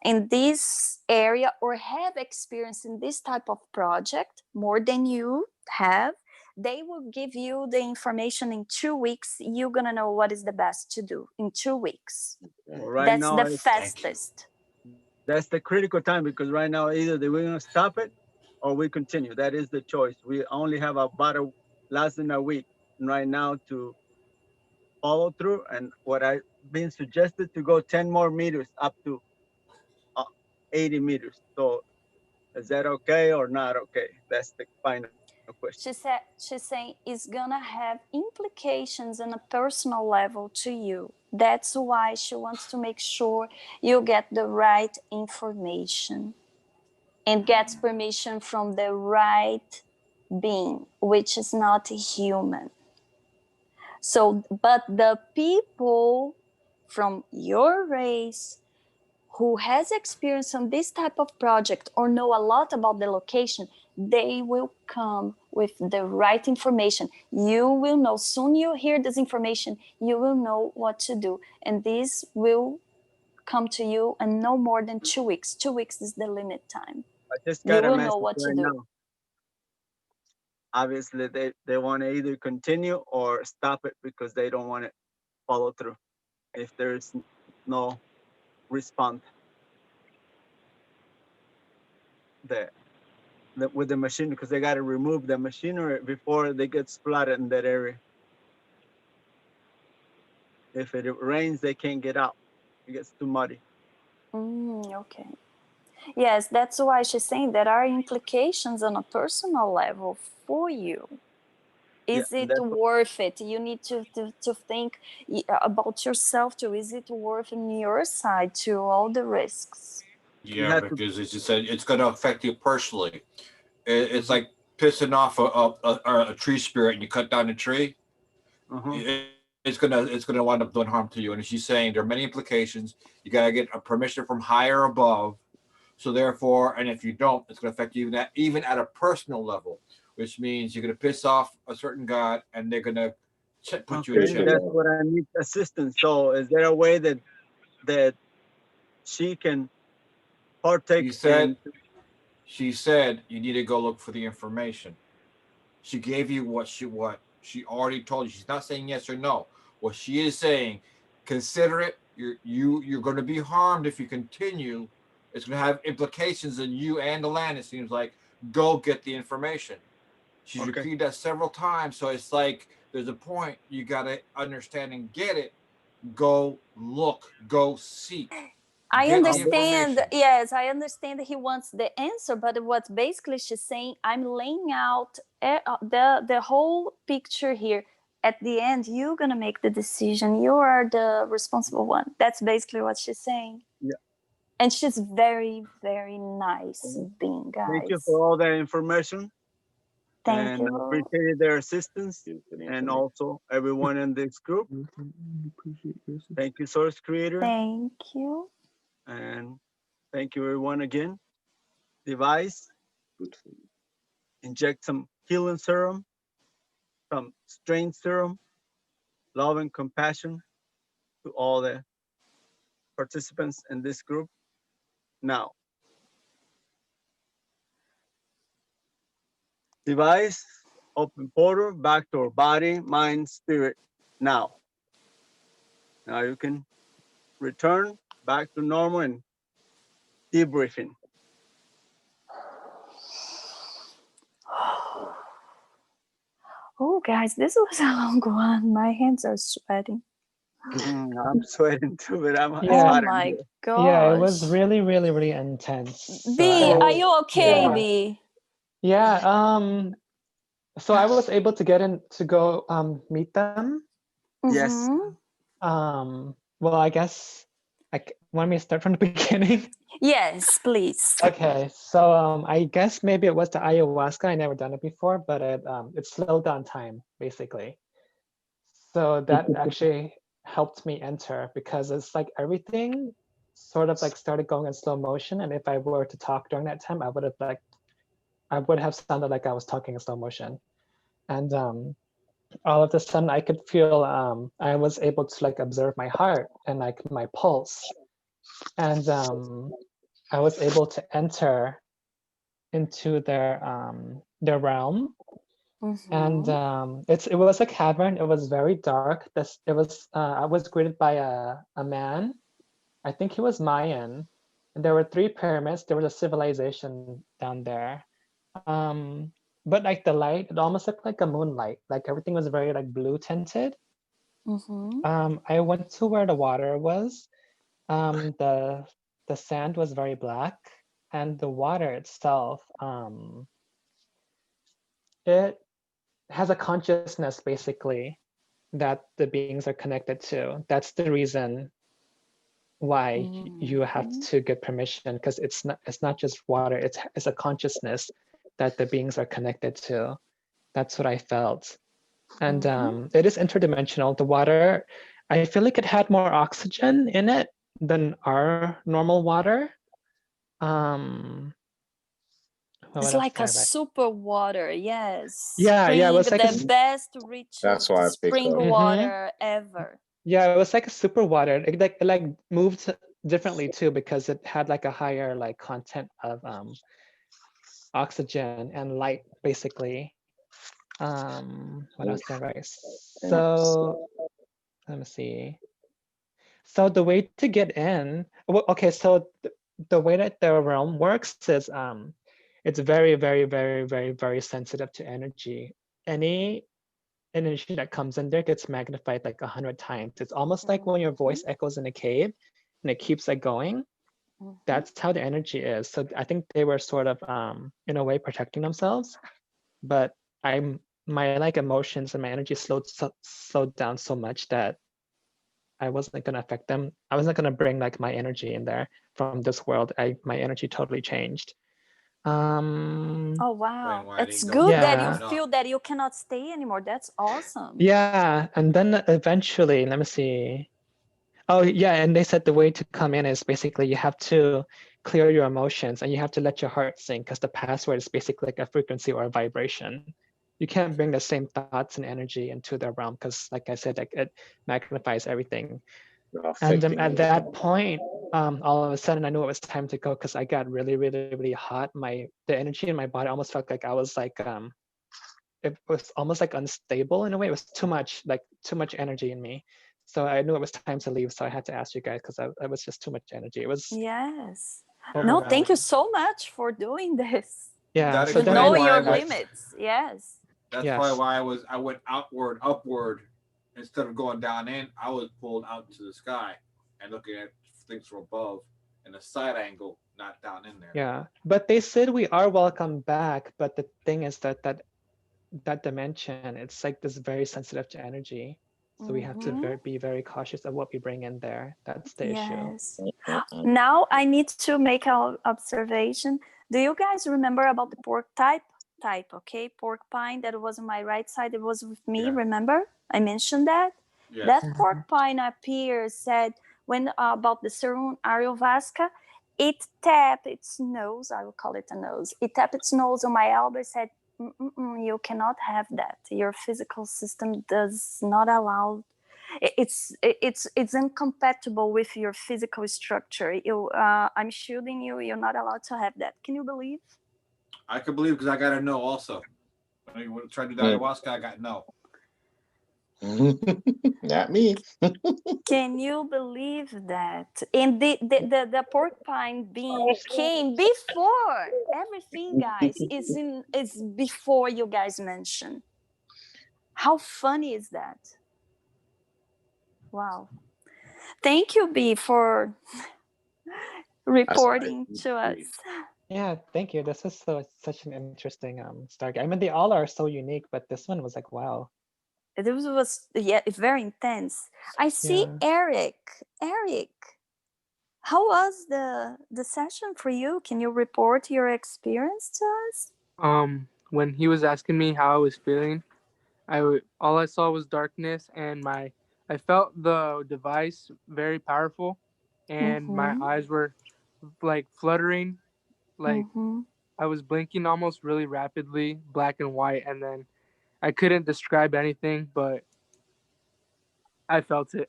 Speaker 6: in this area or have experience in this type of project more than you have. They will give you the information in 2 weeks. You're gonna know what is the best to do in 2 weeks.
Speaker 1: Well, right
Speaker 6: That's
Speaker 1: now,
Speaker 6: the fastest.
Speaker 1: that's the critical time, because right now either we're gonna stop it or we continue. That is the choice. We only have about less than a week right now to follow through. And what I've been suggested to go 10 more meters up to uh, 80 meters. So is that okay or not okay? That's the final question.
Speaker 6: She's saying it's gonna have implications on a personal level to you. That's why she wants to make sure you get the right information and gets permission from the right being, which is not human. So, but the people from your race who has experience on this type of project or know a lot about the location, they will come with the right information. You will know, soon you hear this information, you will know what to do. And this will come to you in no more than 2 weeks. 2 weeks is the limit time.
Speaker 1: I just
Speaker 6: You
Speaker 1: got a
Speaker 6: will know
Speaker 1: message
Speaker 6: what to
Speaker 1: right
Speaker 6: do.
Speaker 1: now. Obviously, they want to either continue or stop it because they don't want to follow through if there's no response there with the machine, because they got to remove the machinery before they get splattered in that area. If it rains, they can't get out. It gets too muddy.
Speaker 6: Okay. Yes, that's why she's saying there are implications on a personal level for you.
Speaker 1: Yeah,
Speaker 6: Is
Speaker 1: and
Speaker 6: it worth it? You need to think about yourself too. Is it worth on your side to all the risks?
Speaker 1: you
Speaker 3: Yeah,
Speaker 1: have to.
Speaker 3: because it's just said it's going to affect you personally. It's
Speaker 1: Mhm.
Speaker 3: like pissing off a tree spirit, and you cut down a tree.
Speaker 1: Uh-huh.
Speaker 3: It's gonna wind up doing harm to you. And she's saying there are many implications. You gotta get a permission from higher above. So therefore, and if you don't, it's gonna affect you even at a personal level, which means you're gonna piss off a certain god, and they're gonna put you in
Speaker 1: Okay,
Speaker 2: Break the
Speaker 3: check.
Speaker 1: that's
Speaker 2: law.
Speaker 1: what I need assistance. So, is there a way that she can
Speaker 3: She
Speaker 1: partake
Speaker 3: said.
Speaker 1: in?
Speaker 3: She said you need to go look for the information. She gave you what she already told you. She's not saying yes or no. What she is saying, consider it. You're going to be harmed if you continue. It's going to have implications in you and the land. It seems like go get the information. She's
Speaker 1: Okay,
Speaker 3: repeated that several times, so it's like there's a point you got to understand and get it. Go look. Go seek.
Speaker 6: I
Speaker 3: Get the
Speaker 6: understand.
Speaker 3: information.
Speaker 6: Yes, I understand that he wants the answer, but what basically she's saying, I'm laying out the whole picture here. At the end, you're gonna make the decision. You are the responsible one. That's basically what she's saying.
Speaker 1: yeah.
Speaker 6: And she's very, very nice being,
Speaker 1: Thank you
Speaker 6: guys.
Speaker 1: for all that information,
Speaker 6: Thank
Speaker 1: and I
Speaker 6: you.
Speaker 1: appreciate their assistance,
Speaker 2: Give for the
Speaker 1: and
Speaker 2: information.
Speaker 1: also everyone in this group. Thank you, Source Creator,
Speaker 6: Thank you.
Speaker 1: and thank you everyone again. Device,
Speaker 2: Good for you.
Speaker 1: inject some healing serum, some strength serum, love and compassion to all the participants in this group. Now, device, open portal back to our body, mind, spirit. Now, now you can return back to normal and debriefing.
Speaker 6: Oh, guys, this was a long one. My hands are sweating.
Speaker 1: I'm sweating too, but it's
Speaker 6: Oh
Speaker 9: Yeah,
Speaker 1: hot in
Speaker 6: my
Speaker 1: here.
Speaker 9: yeah, it was
Speaker 6: gosh.
Speaker 9: really, really, really intense. So
Speaker 6: B, are you okay,
Speaker 9: yeah,
Speaker 6: B?
Speaker 9: yeah. So I was able to get in to go meet them.
Speaker 1: Yes.
Speaker 6: Mm-hmm.
Speaker 9: Well, I guess want me to start from the beginning?
Speaker 6: Yes, please.
Speaker 9: Okay, so I guess maybe it was the ayahuasca. I never done it before, but it slowed down time basically. So that actually helped me enter because it's like everything sort of like started going in slow motion. And if I were to talk during that time, I would have sounded like I was talking in slow motion. And all of a sudden I could feel I was able to like observe my heart and like my pulse. And I was able to enter into their realm. And
Speaker 6: Mm-hmm.
Speaker 9: it was a cavern. It was very dark. I was greeted by a man. I think he was Mayan. And there were three pyramids. There was a civilization down there. But like the light, it almost looked like a moonlight. Like everything was very like blue tinted.
Speaker 6: Mm-hmm.
Speaker 9: I went to where the water was. The sand was very black, and the water itself, it has a consciousness basically that the beings are connected to. That's the reason why you have
Speaker 6: Mm-hmm.
Speaker 9: to get permission, because it's not just water, it's a consciousness that the beings are connected to. That's what I felt. And
Speaker 6: Mm-hmm.
Speaker 9: it is interdimensional. The water, I feel like it had more oxygen in it than our normal water. um
Speaker 6: It's
Speaker 9: what else
Speaker 6: like
Speaker 9: did I
Speaker 6: a
Speaker 9: write?
Speaker 6: super water, yes.
Speaker 9: Yeah, it
Speaker 6: Spring,
Speaker 9: was like
Speaker 6: the best,
Speaker 2: That's
Speaker 6: richest
Speaker 2: what I pick
Speaker 6: spring
Speaker 2: up.
Speaker 6: water ever.
Speaker 9: Yeah, it was like a super water. It like moved differently too because it had like a higher like content of oxygen and light basically. What else did I write? So let me see. So the way to get in, well, okay, so the way that the realm works is it's very, very, very, very, very sensitive to energy. Any energy that comes in there gets magnified like 100 times. It's almost like when your voice echoes in a cave and it keeps like going.
Speaker 6: Mm-hmm.
Speaker 9: That's how the energy is. So I think they were sort of in a way protecting themselves, but my like emotions and my energy slowed down so much that I wasn't gonna affect them. I wasn't gonna bring like my energy in there from this world. My energy totally changed.
Speaker 6: Oh
Speaker 3: Explain
Speaker 6: wow,
Speaker 3: why I
Speaker 6: it's
Speaker 3: didn't go
Speaker 6: good
Speaker 3: keep
Speaker 6: that you
Speaker 9: Yeah,
Speaker 3: showing up.
Speaker 6: feel that you cannot stay anymore. That's awesome.
Speaker 9: yeah, and then eventually, let me see. Oh yeah, and they said the way to come in is basically you have to clear your emotions and you have to let your heart sing because the password is basically like a frequency or a vibration. You can't bring the same thoughts and energy into the realm because, like I said, like it magnifies everything.
Speaker 2: You're
Speaker 9: And
Speaker 2: affecting
Speaker 9: at that
Speaker 2: everything.
Speaker 9: point, all of a sudden, I knew it was time to go because I got really, really, really hot. The energy in my body almost felt like I was like it was almost like unstable in a way. It was too much energy in me. So I knew it was time to leave. So I had to ask you guys because I was just too much energy. It was
Speaker 6: Yes. No, thank you
Speaker 9: overwhelming.
Speaker 6: so much for doing this.
Speaker 9: Yeah.
Speaker 3: That
Speaker 9: So
Speaker 6: For
Speaker 9: then I
Speaker 3: explains
Speaker 6: knowing
Speaker 3: why I
Speaker 6: your
Speaker 3: went.
Speaker 6: limits. Yes.
Speaker 3: That's probably
Speaker 9: yes.
Speaker 3: why I went upward instead of going down in. I was pulled out to the sky and looking at things from above in a side angle, not down in there.
Speaker 9: Yeah. But they said we are welcome back. But the thing is that dimension, it's like this very sensitive to energy. So we have to
Speaker 6: Mm-hmm.
Speaker 9: be very cautious of what we bring in there. That's the issue.
Speaker 6: Yes. Now I need to make an observation. Do you guys remember about the pork type? Okay, pork pine that was on my right side. It was with me.
Speaker 3: Yeah.
Speaker 6: Remember? I mentioned that.
Speaker 3: Yes.
Speaker 6: That pork pine appears said when about the serum ayahuasca, it tapped its nose. I will call it a nose. It tapped its nose on my elbow. Said, "You cannot have that. Your physical system does not allow. It's incompatible with your physical structure. I'm shielding you. You're not allowed to have that. Can you believe?"
Speaker 3: I could believe because I got to know also. When you try to do the ayahuasca, I got no.
Speaker 2: Not me.
Speaker 6: Can you believe that? And the porcupine being came before everything, guys. Is before you guys mentioned. How funny is that? Wow. Thank you, B, for reporting to us.
Speaker 9: Yeah, thank you. This is such an interesting Stargate. I mean, they all are so unique, but this one was like, wow.
Speaker 6: This was very intense. I see
Speaker 9: Yeah.
Speaker 6: Eric. Eric, how was the session for you? Can you report your experience to us?
Speaker 8: When he was asking me how I was feeling, all I saw was darkness, and I felt the device very powerful, and my
Speaker 6: Mm-hmm.
Speaker 8: eyes were like fluttering, like
Speaker 6: Mm-hmm.
Speaker 8: I was blinking almost really rapidly, black and white, and then I couldn't describe anything, but I felt it.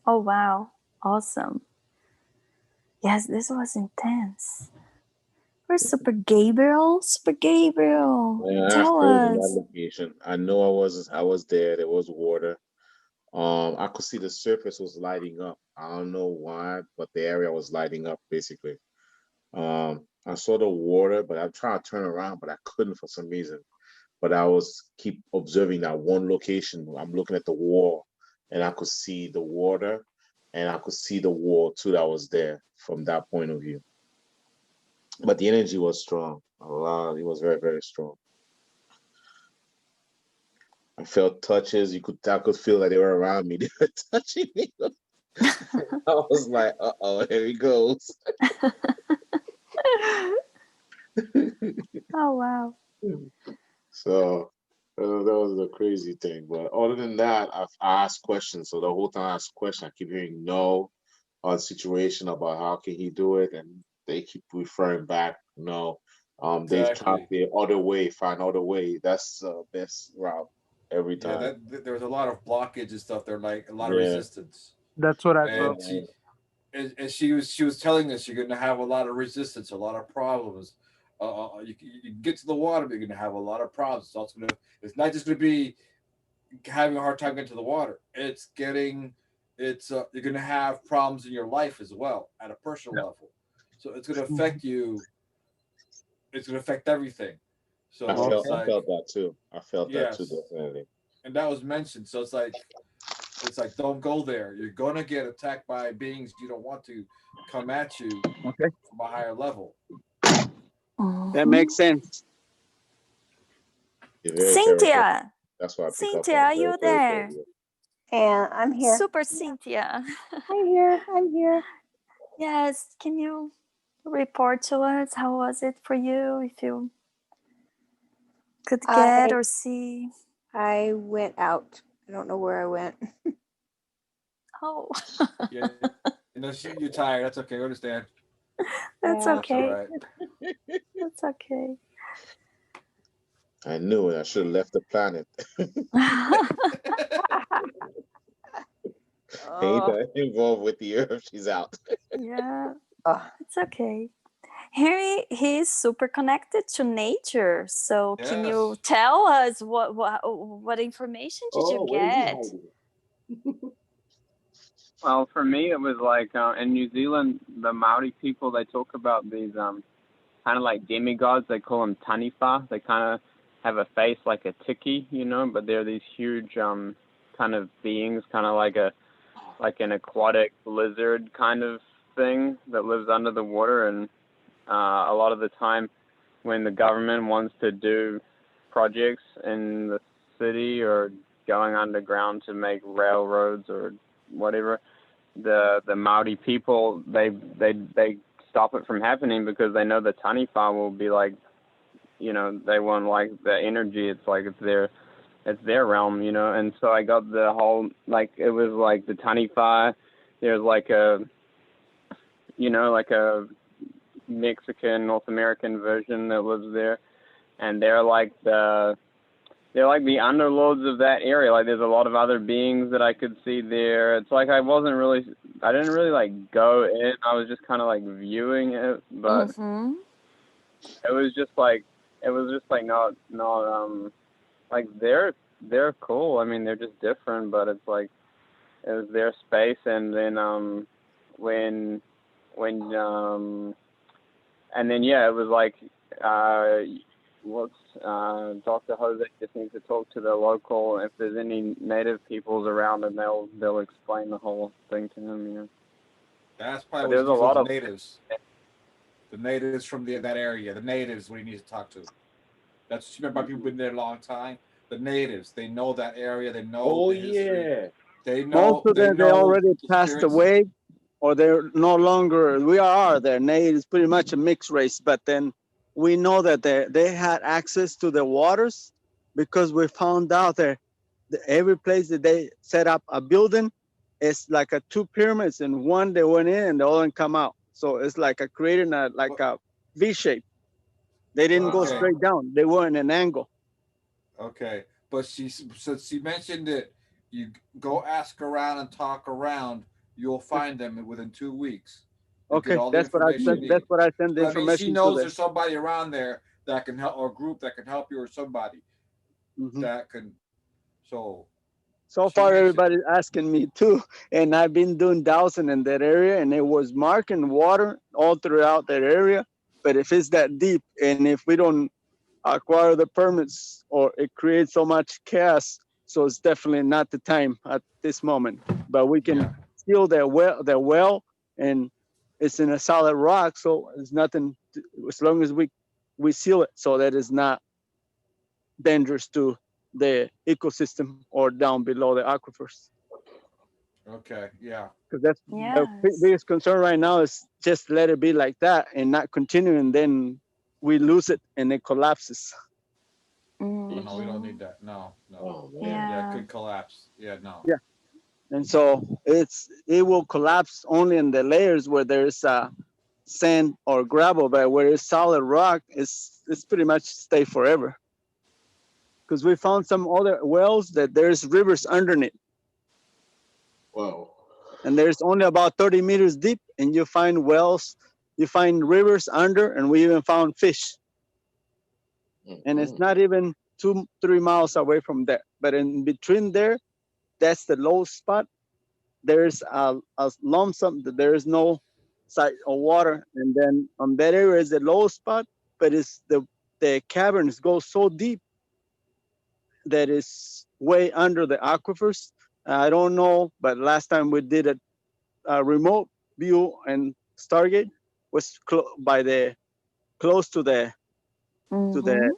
Speaker 6: Oh wow. Awesome. Yes, this was intense. Where's Super Gabriel? Super Gabriel.
Speaker 2: Yeah, I
Speaker 6: Tell
Speaker 2: heard in that
Speaker 6: us.
Speaker 2: location. I know I was there. There was water. I could see the surface was lighting up. I don't know why, but the area was lighting up basically. I saw the water, but I'm trying to turn around, but I couldn't for some reason. But I was keep observing that one location. I'm looking at the wall, and I could see the water, and I could see the wall too that was there from that point of view. But the energy was strong. A lot. It was very, very strong. I felt touches. I could feel that they were around me. They were touching me. I was like, "Uh-oh, here he goes."
Speaker 6: Oh wow.
Speaker 2: So that was the crazy thing. But other than that, I asked questions. So the whole time I asked questions, I keep hearing no on situation about how can he do it, and they keep referring back no. They've tried
Speaker 3: Exactly.
Speaker 2: the other way, find other way. That's the best route every
Speaker 3: Yeah,
Speaker 2: time.
Speaker 3: there was a lot of blockage and stuff. There, like a lot of
Speaker 2: Yeah,
Speaker 3: resistance,
Speaker 8: That's what I
Speaker 3: and
Speaker 8: felt.
Speaker 2: yeah.
Speaker 3: and she was telling us you're going to have a lot of resistance, a lot of problems. You get to the water, but you're going to have a lot of problems. It's also gonna, it's not just going to be having a hard time getting to the water. You're going to have problems in your life as well at a personal level. So it's going to affect you. It's going to affect everything. So it's
Speaker 2: I
Speaker 3: like
Speaker 2: felt that too. I felt that too,
Speaker 3: yes,
Speaker 2: definitely.
Speaker 3: and that was mentioned. So it's like don't go there. You're going to get attacked by beings you don't want to come at you
Speaker 1: Okay,
Speaker 3: from a higher level.
Speaker 1: that
Speaker 6: Mhm.
Speaker 1: makes sense.
Speaker 2: You're very terrible.
Speaker 6: Cynthia.
Speaker 2: That's why I pick up
Speaker 6: Cynthia,
Speaker 2: on
Speaker 6: are
Speaker 2: very,
Speaker 6: you
Speaker 2: very
Speaker 6: there?
Speaker 2: terrible.
Speaker 5: And I'm here.
Speaker 6: Super Cynthia.
Speaker 5: I'm here. I'm here.
Speaker 6: Yes, can you report to us how was it for you, if you could get
Speaker 5: I
Speaker 6: or see?
Speaker 5: I went out. I don't know where I went.
Speaker 6: Oh,
Speaker 3: Yeah, no, you're tired. That's okay. I understand.
Speaker 6: that's
Speaker 5: Yeah.
Speaker 3: That's all
Speaker 6: okay.
Speaker 3: right.
Speaker 6: That's okay.
Speaker 2: I knew it. I should have left the planet. Ain't
Speaker 5: Oh,
Speaker 2: that involved with the Earth? She's out.
Speaker 6: Yeah,
Speaker 5: oh,
Speaker 6: it's okay. He is super connected to nature. So can you
Speaker 3: Yes.
Speaker 6: tell us what information did you
Speaker 2: Oh, where is he
Speaker 6: get?
Speaker 2: hiding?
Speaker 4: Well, for me, it was like in New Zealand, the Maori people, they talk about these kind of like demigods. They call them taniwha. They kind of have a face like a tiki, but they're these huge kind of beings, kind of like an aquatic lizard kind of thing that lives under the water. And a lot of the time, when the government wants to do projects in the city or going underground to make railroads or whatever, the Maori people they stop it from happening because they know the taniwha will be like, they want like the energy. It's like it's their realm, And so I got the whole, like, it was like the taniwha. There's like like a Mexican North American version that lives there, and they're like the underlords of that area. Like there's a lot of other beings that I could see there. It's like I didn't really like go in. I was just kind of like viewing it, but
Speaker 6: Mm-hmm.
Speaker 4: it was just like not like they're cool. I mean, they're just different, but it's like it was their space. And then when and then yeah, it was like Dr. Jose just needs to talk to the local. If there's any native peoples around, and they'll explain the whole thing to him. You know.
Speaker 3: That's
Speaker 4: But
Speaker 3: probably
Speaker 4: there's a
Speaker 3: what
Speaker 4: lot
Speaker 3: the
Speaker 4: of
Speaker 3: natives. The natives from that area. The natives what he needs to talk to. That's remember people been there a long time. The natives, they know that area. They know
Speaker 2: Oh
Speaker 3: the history.
Speaker 2: yeah.
Speaker 3: They
Speaker 1: Most
Speaker 3: know.
Speaker 1: of
Speaker 3: They
Speaker 1: them, they
Speaker 3: know
Speaker 1: already passed
Speaker 3: experiences.
Speaker 1: away, or they're no longer. We are there. Nate is pretty much a mixed race, but then we know that they had access to the waters because we found out that every place that they set up a building is like a two pyramids, and one they went in and the other one come out. So it's like a creating a like a V shape. They didn't go
Speaker 3: Okay.
Speaker 1: straight down. They were in an angle.
Speaker 3: Okay. But she mentioned that you go ask around and talk around, you'll find them within 2 weeks. You'll get
Speaker 1: Okay,
Speaker 3: all the
Speaker 1: that's what I
Speaker 3: information
Speaker 1: sent.
Speaker 3: you
Speaker 1: That's
Speaker 3: need.
Speaker 1: what I sent the
Speaker 3: So that means she
Speaker 1: information to
Speaker 3: knows
Speaker 1: them.
Speaker 3: there's somebody around there that can help, or a group that can help you, or somebody
Speaker 1: Mhm.
Speaker 3: that can. So
Speaker 1: So
Speaker 3: she
Speaker 1: far,
Speaker 3: mentioned.
Speaker 1: everybody's asking me too, and I've been doing dowsing in that area, and it was marking water all throughout that area. But if it's that deep, and if we don't acquire the permits, or it creates so much chaos, so it's definitely not the time at this moment. But we can
Speaker 3: Yeah.
Speaker 1: seal their well, and it's in a solid rock, so it's nothing. As long as we seal it, so that it's not dangerous to the ecosystem or down below the aquifers.
Speaker 3: Okay. Yeah.
Speaker 1: Because that's the
Speaker 6: Yes.
Speaker 1: biggest concern right now is just let it be like that and not continue, and then we lose it and it collapses.
Speaker 3: Oh no, we don't
Speaker 6: Mm-hmm.
Speaker 3: need that. No. No.
Speaker 2: Oh man.
Speaker 3: Yeah. It
Speaker 6: Yeah.
Speaker 3: could collapse. Yeah. No.
Speaker 1: Yeah, and so it will collapse only in the layers where there's sand or gravel, but where it's solid rock, it's pretty much stay forever. Because we found some other wells that there's rivers underneath,
Speaker 2: Wow.
Speaker 1: and there's only about 30 meters deep, and you find wells, you find rivers under, and we even found fish. And it's
Speaker 2: Mm-mm.
Speaker 1: not even 2-3 miles away from there. But in between there, that's the low spot. There's a lump sum. There is no sight of water, and then on that area is the low spot. But it's the caverns go so deep that is way under the aquifers. I don't know, but last time we did a remote view and Stargate was by the close to the
Speaker 6: Mm-hmm.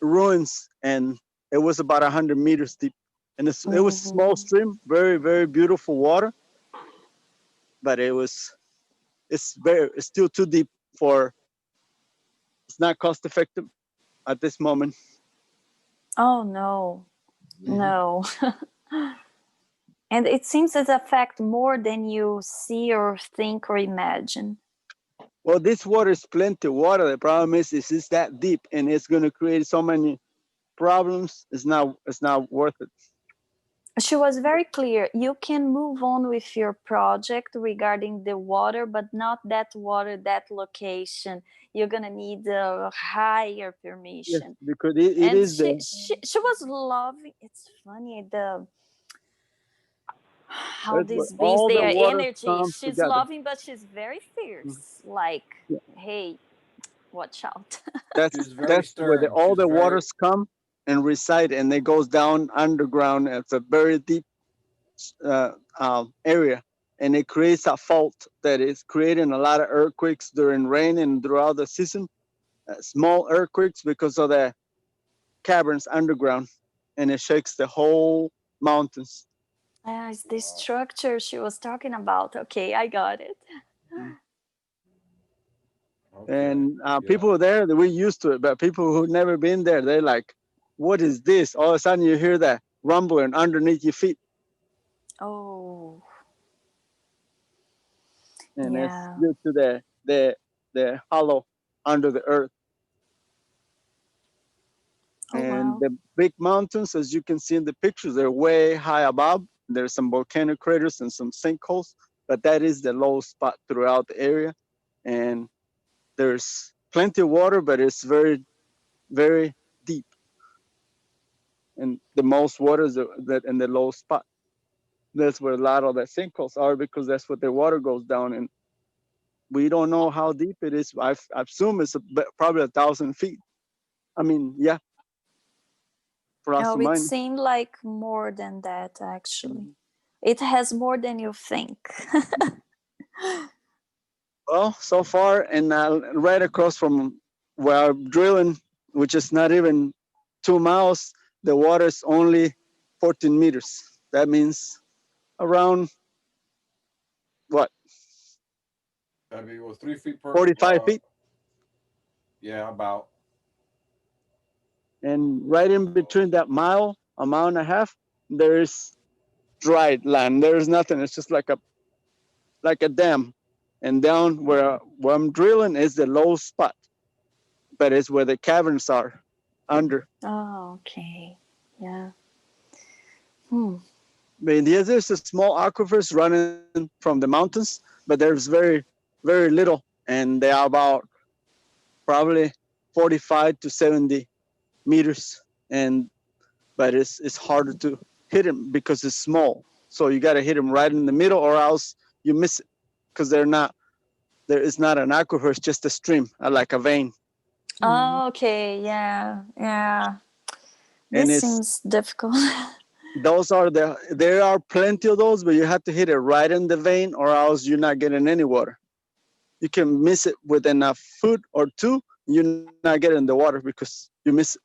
Speaker 1: ruins, and it was about 100 meters deep, and it was small
Speaker 6: Mm-hmm.
Speaker 1: stream, very very beautiful water, but it's still too deep for. It's not cost effective at this moment.
Speaker 6: Oh no.
Speaker 2: Mm-hmm.
Speaker 6: No. And it seems it affect more than you see or think or imagine.
Speaker 1: Well, this water is plenty water. The problem is it's that deep, and it's going to create so many problems. It's not worth it.
Speaker 6: She was very clear. You can move on with your project regarding the water, but not that water, that location. You're gonna need a higher
Speaker 1: Yes,
Speaker 6: permission.
Speaker 1: because it
Speaker 6: And
Speaker 1: is
Speaker 6: she was loving. It's funny the how
Speaker 1: it's where
Speaker 6: these beings,
Speaker 1: all the
Speaker 6: their
Speaker 1: water
Speaker 6: energy.
Speaker 1: comes
Speaker 6: She's
Speaker 1: together.
Speaker 6: loving, but she's very
Speaker 1: Mhm.
Speaker 6: fierce. Like,
Speaker 1: Yeah.
Speaker 6: hey, watch out.
Speaker 3: She's
Speaker 1: That's
Speaker 3: very
Speaker 1: that's where
Speaker 3: stern.
Speaker 1: all
Speaker 3: She's
Speaker 1: the
Speaker 3: very.
Speaker 1: waters come and reside, and it goes down underground. It's a very deep area, and it creates a fault that is creating a lot of earthquakes during rain and throughout the season. Small earthquakes because of the caverns underground, and it shakes the whole mountains.
Speaker 6: It's the
Speaker 3: Wow.
Speaker 6: structure she was talking about. Okay, I got it.
Speaker 1: Mm.
Speaker 3: Okay.
Speaker 1: And
Speaker 3: Yeah.
Speaker 1: people there, we're used to it, but people who've never been there, they're like, "What is this?" All of a sudden, you hear that rumbling underneath your feet,
Speaker 6: Oh,
Speaker 1: and it's
Speaker 6: yeah.
Speaker 1: due to the hollow under the earth.
Speaker 6: Oh,
Speaker 1: And
Speaker 6: wow.
Speaker 1: the big mountains, as you can see in the pictures, they're way high above. There's some volcanic craters and some sinkholes, but that is the low spot throughout the area. And there's plenty of water, but it's very, very deep. And the most water is that in the low spot. That's where a lot of the sinkholes are because that's where the water goes down. And we don't know how deep it is. I assume it's probably 1,000 feet. I mean, yeah, plus or
Speaker 6: Oh, it
Speaker 1: minus.
Speaker 6: seemed like more than that, actually.
Speaker 1: Mhm.
Speaker 6: It has more than you think.
Speaker 1: Well, so far, and right across from where I'm drilling, which is not even 2 miles, the water is only 14 meters. That means around what,
Speaker 3: I mean, it was 3 feet per.
Speaker 1: 45 feet?
Speaker 3: Yeah, about.
Speaker 1: And right in between that mile, a mile and a half, there's dried land. There's nothing. It's just like a dam. And down where I'm drilling is the low spot, but it's where the caverns are under.
Speaker 6: Oh, okay. Yeah. Hmm.
Speaker 1: But yes, there's a small aquifers running from the mountains, but there's very little, and they are about probably 45 to 70 meters, and but it's harder to hit them because it's small. So you got to hit them right in the middle, or else you miss it because there is not an aquifer, it's just a stream, like a vein,
Speaker 6: Oh, okay. Yeah. Yeah.
Speaker 1: and
Speaker 6: This
Speaker 1: it's
Speaker 6: seems difficult.
Speaker 1: there are plenty of those, but you have to hit it right in the vein, or else you're not getting any water. You can miss it within a foot or two, you're not getting the water because you miss it.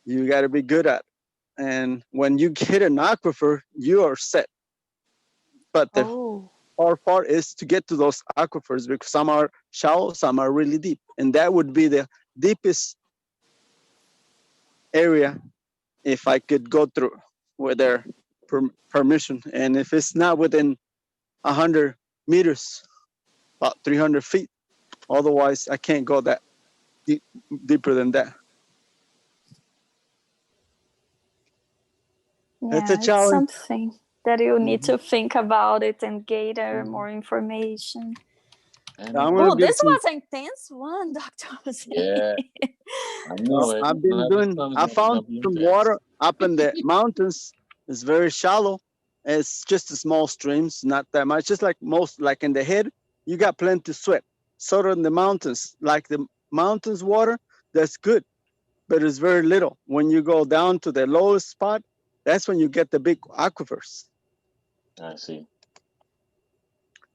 Speaker 1: You got to be good at it. And when you hit an aquifer, you are set. But the
Speaker 6: Oh.
Speaker 1: hard part is to get to those aquifers because some are shallow, some are really deep. And that would be the deepest area if I could go through with their permission. And if it's not within 100 meters, about 300 feet, otherwise I can't go that deep, deeper than that. It's a
Speaker 6: Yeah, it's
Speaker 1: challenge.
Speaker 6: something that you need
Speaker 1: Mhm.
Speaker 6: to think about it and gather more information.
Speaker 2: I
Speaker 1: I'm
Speaker 2: know.
Speaker 1: gonna
Speaker 6: Oh,
Speaker 1: be
Speaker 6: this was an intense one, Dr. Jose.
Speaker 2: Yeah, I know it.
Speaker 1: I've been doing. I
Speaker 2: Gonna
Speaker 1: found
Speaker 2: be
Speaker 1: some
Speaker 2: intense.
Speaker 1: water up in the mountains. It's very shallow. It's just a small streams, not that much. Just like most, like in the head, you got plenty to sweat. So in the mountains, like the mountains water, that's good, but it's very little. When you go down to the lowest spot, that's when you get the big aquifers.
Speaker 2: I see.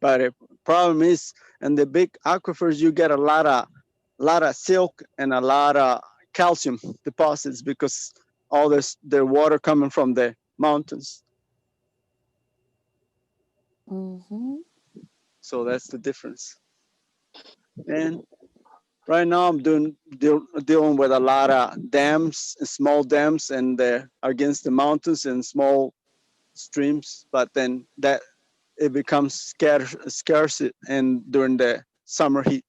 Speaker 1: But the problem is, in the big aquifers, you get a lot of silk and a lot of calcium deposits because all this the water coming from the mountains.
Speaker 6: Mm-hmm.
Speaker 1: So that's the difference. And right now I'm dealing with a lot of dams, small dams, and against the mountains and small streams. But then that it becomes scarce and during the summer heat.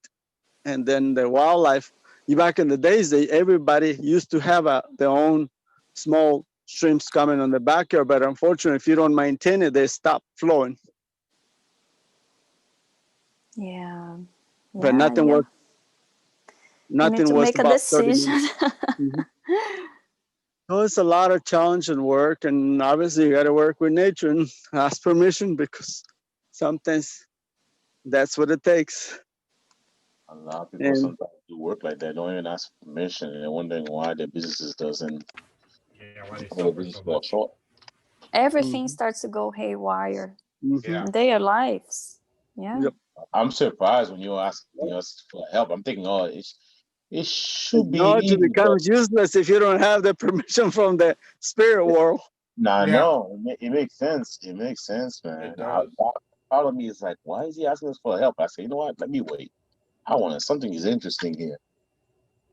Speaker 1: And then the wildlife. Back in the days, everybody used to have their own small streams coming on the backyard, but unfortunately, if you don't maintain it, they stop flowing.
Speaker 6: Yeah.
Speaker 1: But
Speaker 6: Yeah, you need
Speaker 1: nothing
Speaker 6: to
Speaker 1: was
Speaker 6: make a
Speaker 1: about 30
Speaker 6: decision.
Speaker 1: minutes. Mhm. So it's a lot of challenge and work, and obviously you got to work with nature and ask permission because sometimes that's what it takes.
Speaker 2: A lot of people
Speaker 1: And
Speaker 2: sometimes do work like that, don't even ask for permission, and they're wondering why their businesses doesn't
Speaker 3: Yeah, why they
Speaker 2: or their
Speaker 3: suffer
Speaker 2: business
Speaker 3: so
Speaker 2: fall
Speaker 3: much.
Speaker 2: short.
Speaker 6: Everything
Speaker 1: mhm,
Speaker 6: starts to go haywire
Speaker 1: mhm,
Speaker 3: Yeah.
Speaker 6: in their lives. Yeah.
Speaker 1: yep.
Speaker 2: I'm surprised when you're asking us for help. I'm thinking, oh, it should be
Speaker 1: Technology
Speaker 2: easy, but
Speaker 1: becomes useless if you don't have the permission from the spirit world.
Speaker 2: nah,
Speaker 3: Yeah,
Speaker 2: no, it makes sense. It makes sense,
Speaker 3: it
Speaker 2: man.
Speaker 3: does.
Speaker 2: Part of me is like, why is he asking us for help? I say, you know what? Let me wait. I want to. Something is interesting here.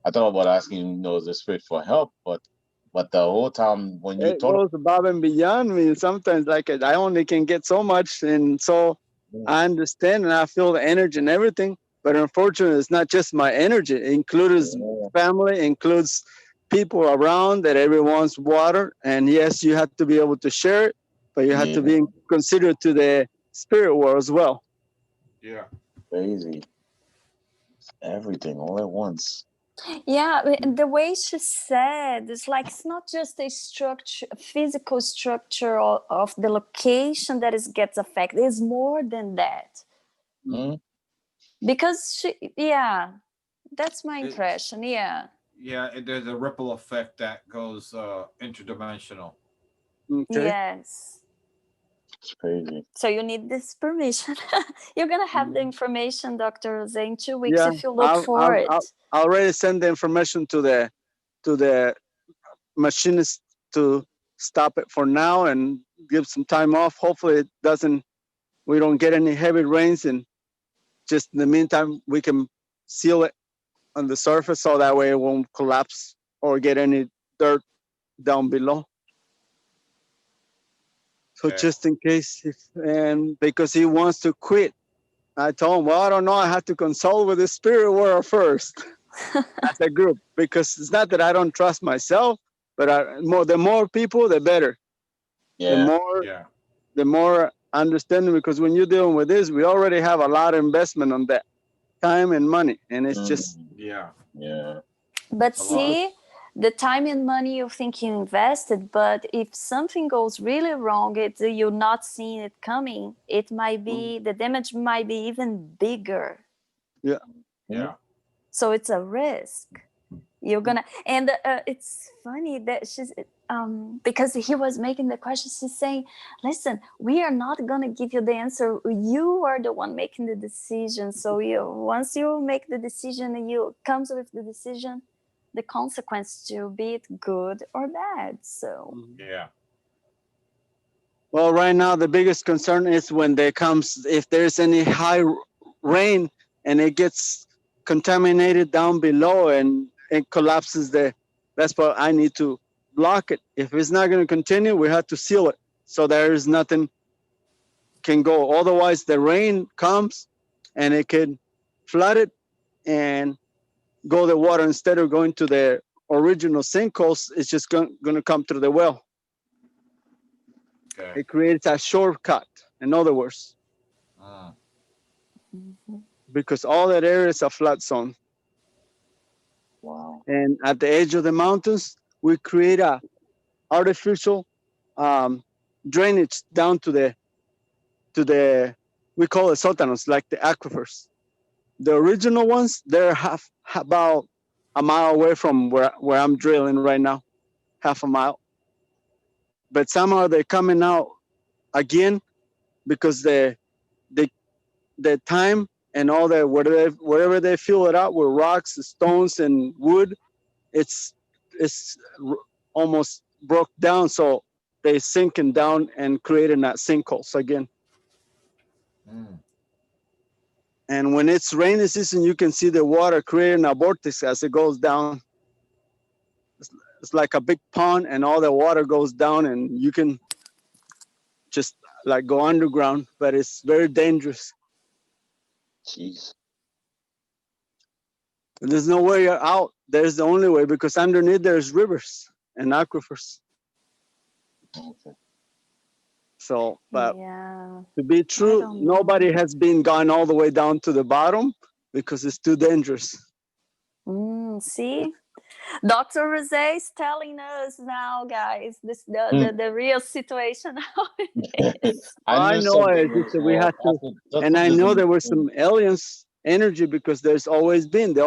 Speaker 2: I thought about asking, the spirit for help, but the whole time when you
Speaker 1: It
Speaker 2: told
Speaker 1: goes above and beyond me. Sometimes, like I only can get so much, and so
Speaker 2: him,
Speaker 1: I understand and I feel the energy and everything. But unfortunately, it's not just my energy. It includes
Speaker 2: yeah,
Speaker 1: family, includes people around that everyone wants water. And yes, you have to be able to share it, but you have
Speaker 2: yeah,
Speaker 1: to be considered to the spirit world as well.
Speaker 3: Yeah.
Speaker 2: crazy, everything all at once.
Speaker 6: Yeah, the way she said, it's like it's not just a structure, physical structure of the location that is gets affected. It's more than that.
Speaker 2: Hmm?
Speaker 6: Because yeah, That's my impression. Yeah.
Speaker 3: Yeah, there's a ripple effect that goes interdimensional.
Speaker 1: Okay.
Speaker 6: Yes.
Speaker 2: It's crazy.
Speaker 6: So you need this permission. You're gonna have the information, Dr. Jose, in 2 weeks
Speaker 1: Yeah,
Speaker 6: if you look for it.
Speaker 1: I already sent the information to the machinist to stop it for now and give some time off. Hopefully it doesn't. We don't get any heavy rains, and just in the meantime we can seal it on the surface so that way it won't collapse or get any dirt down below. So
Speaker 3: Okay.
Speaker 1: just in case, and because he wants to quit, I told him, well, I don't know. I have to consult with the spirit world first as a group, because it's not that I don't trust myself, but the more people, the better. The
Speaker 2: Yeah.
Speaker 1: more understanding, because when you're dealing with this, we already have a lot of investment on that time and money, and it's just
Speaker 3: Yeah.
Speaker 6: But
Speaker 3: A lot.
Speaker 6: see, the time and money you think you invested, but if something goes really wrong, you're not seeing it coming, it might be, the damage might be even bigger.
Speaker 3: Yeah.
Speaker 6: So it's a risk. You're gonna, and it's funny that she's, because he was making the question, she's saying, listen, we are not gonna give you the answer. You are the one making the decision. So once you make the decision, you comes with the decision, the consequence to be it good or bad. So
Speaker 3: Yeah.
Speaker 1: well, right now the biggest concern is when there comes, if there's any high rain and it gets contaminated down below and it collapses that's what I need to block it. If it's not going to continue, we have to seal it so there is nothing can go. Otherwise the rain comes and it can flood it and go the water, instead of going to the original sinkholes, it's just going to come through the well.
Speaker 3: Okay.
Speaker 1: It creates a shortcut, in other words, because all that area is a flood zone.
Speaker 2: Wow.
Speaker 1: And at the edge of the mountains, we create a artificial drainage down to the we call it sótanos, like the aquifers. The original ones, they're about a mile away from where I'm drilling right now, half a mile. But somehow they're coming out again because the time and all that, wherever they fill it out with rocks, stones, and wood, it's almost broke down, so they sinking down and creating that sinkholes again. And when it's rainy season, you can see the water creating a vortex as it goes down. It's like a big pond, and all the water goes down, and you can just like go underground, but it's very dangerous.
Speaker 2: Jeez.
Speaker 1: There's no way out. There's the only way, because underneath there's rivers and aquifers.
Speaker 2: Okay.
Speaker 1: So, but
Speaker 6: yeah,
Speaker 1: to be true,
Speaker 6: don't
Speaker 1: nobody
Speaker 6: know.
Speaker 1: has been gone all the way down to the bottom because it's too dangerous.
Speaker 6: See, Dr. Rosé is telling us now, guys, the real situation how it is.
Speaker 1: I know
Speaker 2: something
Speaker 1: it.
Speaker 2: was,
Speaker 1: Just that we have to,
Speaker 2: just
Speaker 1: and I
Speaker 2: just
Speaker 1: know there was some aliens energy, because they've always been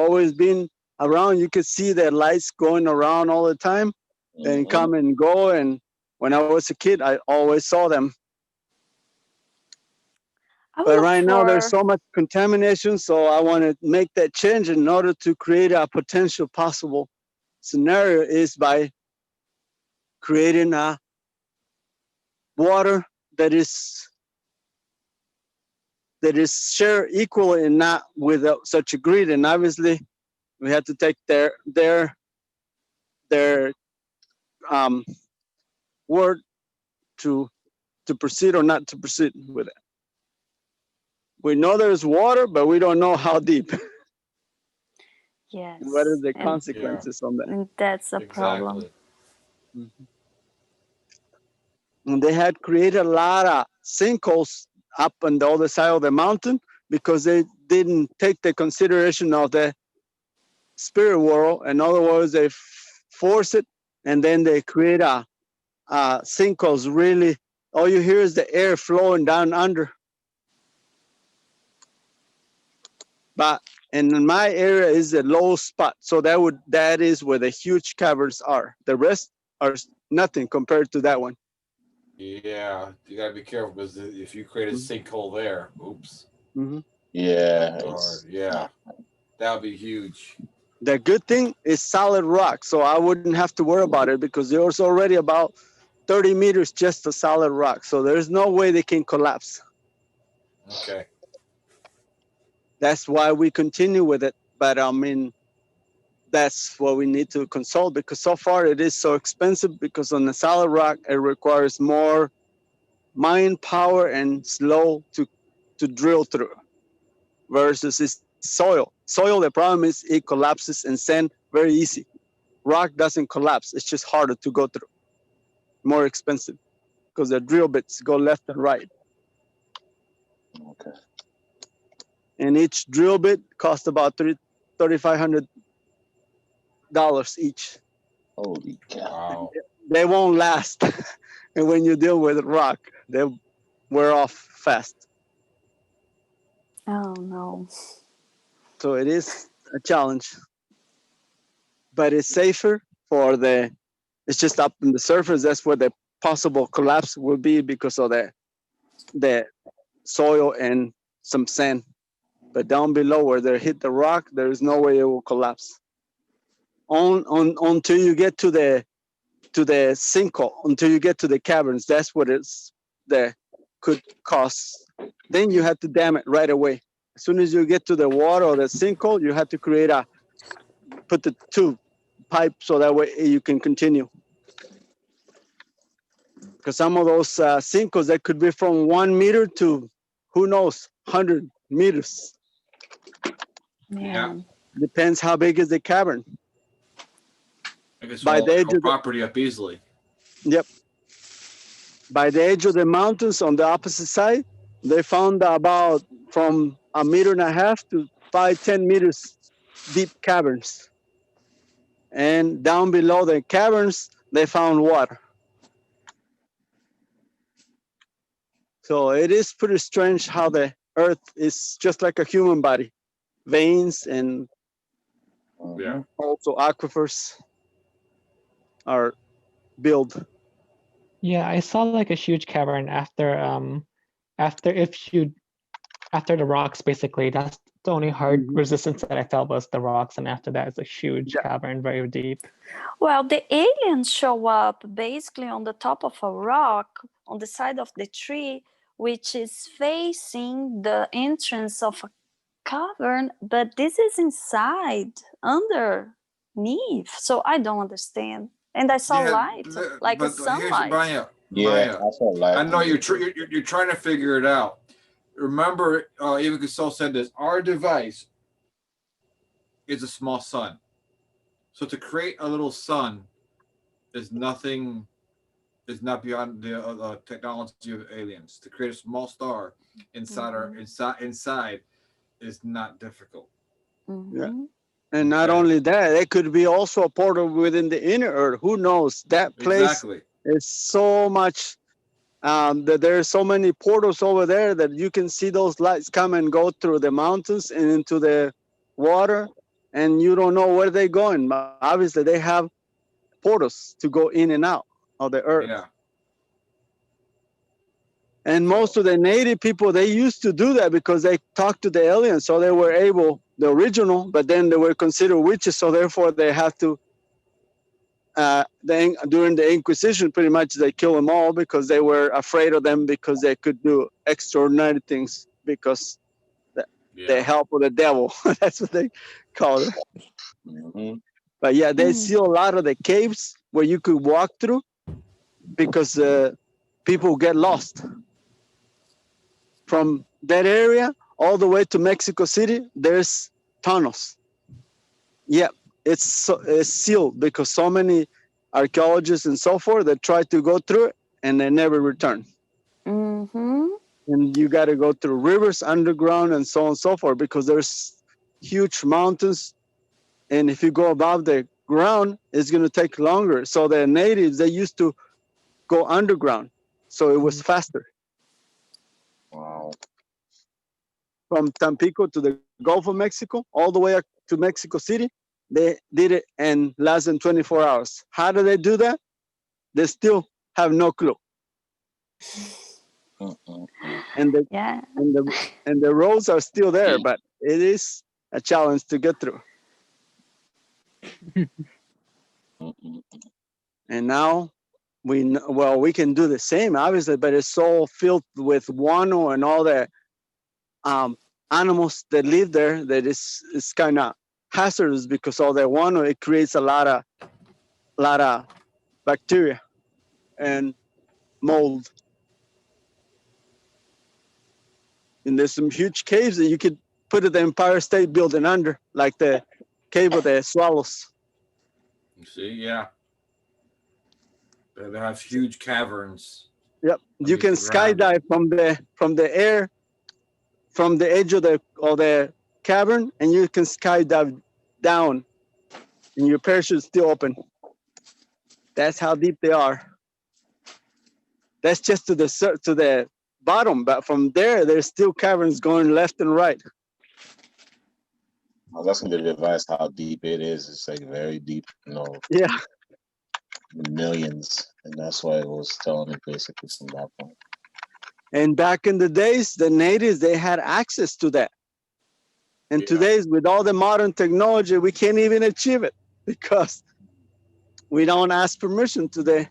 Speaker 1: around. You could see their lights going around all the time and come and go. And when I was a kid, I always saw them. But right now there's so much contamination, so I want to make that change in order to create a potential possible scenario is by creating a water that is shared equally and not without such a greed. And obviously we had to take their word to proceed or not to proceed with it. We know there's water, but we don't know how deep.
Speaker 6: Yes.
Speaker 1: What are the consequences on that?
Speaker 6: And that's a problem.
Speaker 1: And they had created a lot of sinkholes up on the other side of the mountain because they didn't take the consideration of the spirit world. In other words, they force it, and then they create a sinkholes. Really, all you hear is the air flowing down under. But
Speaker 10: And in my area is a low spot. So that is where the huge caverns are. The rest are nothing compared to that one.
Speaker 3: Yeah, you gotta be careful because if you create a sinkhole there, oops.
Speaker 10: Mm-hmm.
Speaker 2: Yeah,
Speaker 3: Or, yeah, that would be huge.
Speaker 10: The good thing is solid rock, so I wouldn't have to worry about it because there's already about 30 meters just a solid rock. So there's no way they can collapse.
Speaker 3: Okay.
Speaker 10: That's why we continue with it. But I mean, that's what we need to consult because so far it is so expensive because on the solid rock it requires more mind power and slow to drill through versus it's soil. Soil, the problem is it collapses and sand very easy. Rock doesn't collapse. It's just harder to go through, more expensive because the drill bits go left and right.
Speaker 2: Okay.
Speaker 10: And each drill bit costs about $3,500 each.
Speaker 2: Holy cow.
Speaker 3: Wow.
Speaker 10: They won't last. And when you deal with rock, they wear off fast.
Speaker 6: Oh no.
Speaker 10: So it is a challenge. But it's safer for it's just up in the surface. That's where the possible collapse will be because of the soil and some sand. But down below where they hit the rock, there is no way it will collapse. Until you get to the sinkhole, until you get to the caverns, that's what it's the could cost. Then you have to dam it right away. As soon as you get to the water or the sinkhole, you have to put the tube pipe so that way you can continue. Because some of those sinkholes that could be from 1 meter to who knows 100 meters.
Speaker 3: Yeah.
Speaker 10: Depends how big is the cavern.
Speaker 3: I guess
Speaker 10: By
Speaker 3: all
Speaker 10: the edge of
Speaker 3: property up easily.
Speaker 10: Yep. By the edge of the mountains on the opposite side, they found about from 1.5 meters to 5-10 meters deep caverns. And down below the caverns, they found water. So it is pretty strange how the earth is just like a human body. Veins and
Speaker 3: Yeah.
Speaker 10: also aquifers are built.
Speaker 9: Yeah, I saw like a huge cavern after after the rocks basically. That's the only hard resistance that I felt was the rocks, and after that it's a huge cavern, very deep.
Speaker 6: Well, the aliens show up basically on the top of a rock on the side of the tree, which is facing the entrance of a cavern, but this is inside, underneath. So I don't understand. And I saw light, like a sunlight.
Speaker 3: Maya,
Speaker 2: Yeah, I saw light.
Speaker 3: I know you're trying to figure it out. Remember, even Gasol said this. Our device is a small sun. So to create a little sun is nothing. Is not beyond the technology of aliens. To create a small star inside is not difficult.
Speaker 10: Yeah. And not only that, it could be also a portal within the inner earth. Who knows? That place is so much. That there are so many portals over there that you can see those lights come and go through the mountains and into the water, and you don't know where they're going. But obviously, they have portals to go in and out of the earth.
Speaker 3: Yeah.
Speaker 10: And most of the native people, they used to do that because they talked to the aliens, so they were able, the original, but then they were considered witches, so therefore they have to, during the Inquisition, pretty much they kill them all because they were afraid of them because they could do extraordinary things because the help of the devil. That's what they call it. But yeah, they see a lot of the caves where you could walk through because people get lost. From that area all the way to Mexico City, there's tunnels. Yeah, it's sealed because so many archaeologists and so forth that try to go through it and they never return. And you got to go through rivers underground and so on and so forth because there's huge mountains. And if you go above the ground, it's going to take longer. So the natives, they used to go underground. So it was faster.
Speaker 2: Wow.
Speaker 10: From Tampico to the Gulf of Mexico, all the way up to Mexico City. They did it in less than 24 hours. How do they do that? They still have no clue. And the
Speaker 6: Yeah.
Speaker 10: and the roads are still there, but it is a challenge to get through. And now we can do the same, obviously, but it's so filled with guano and all the animals that live there that it's kind of hazardous because all the guano, it creates a lot of bacteria and mold. And there's some huge caves that you could put the Empire State Building under, like the cave of the swallows.
Speaker 3: You see, yeah. They have huge caverns.
Speaker 10: Yep, you can
Speaker 3: underneath the ground.
Speaker 10: skydive from the air, from the edge of the cavern, and you can skydive down, and your parachute is still open. That's how deep they are. That's just to the bottom, but from there, there's still caverns going left and right.
Speaker 2: I was asking the device how deep it is. It's like very deep,
Speaker 10: Yeah.
Speaker 2: Millions, and that's why it was telling me basically from that point.
Speaker 10: And back in the days, the natives, they had access to that. And
Speaker 3: Yeah.
Speaker 10: today's, with all the modern technology, we can't even achieve it because we don't ask permission to the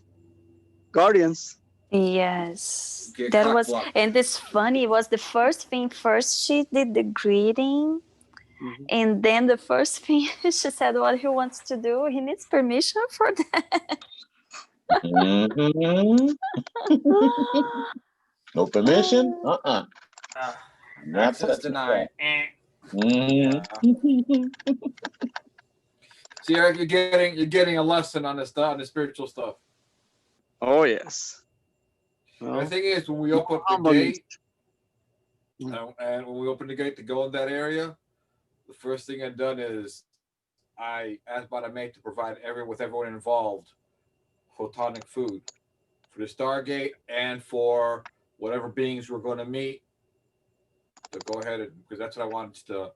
Speaker 10: guardians.
Speaker 6: Yes,
Speaker 3: Get
Speaker 6: that
Speaker 3: cock
Speaker 6: was,
Speaker 3: blocked.
Speaker 6: and it's funny. It was the first thing. First, she did the greeting, and then the first thing she said, "What he wants to do, he needs permission for that."
Speaker 2: No permission? Not
Speaker 3: Access
Speaker 2: touching
Speaker 3: denied.
Speaker 2: that.
Speaker 3: Yeah. See, Eric, you're getting a lesson on the spiritual stuff.
Speaker 10: Oh yes.
Speaker 3: And the thing is, when we open up the gate, and when we open the gate to go in that area, the first thing I've done is I asked my mate to provide everyone involved photonic food for the Stargate and for whatever beings we're going to meet. So go ahead and, because that's what I wanted to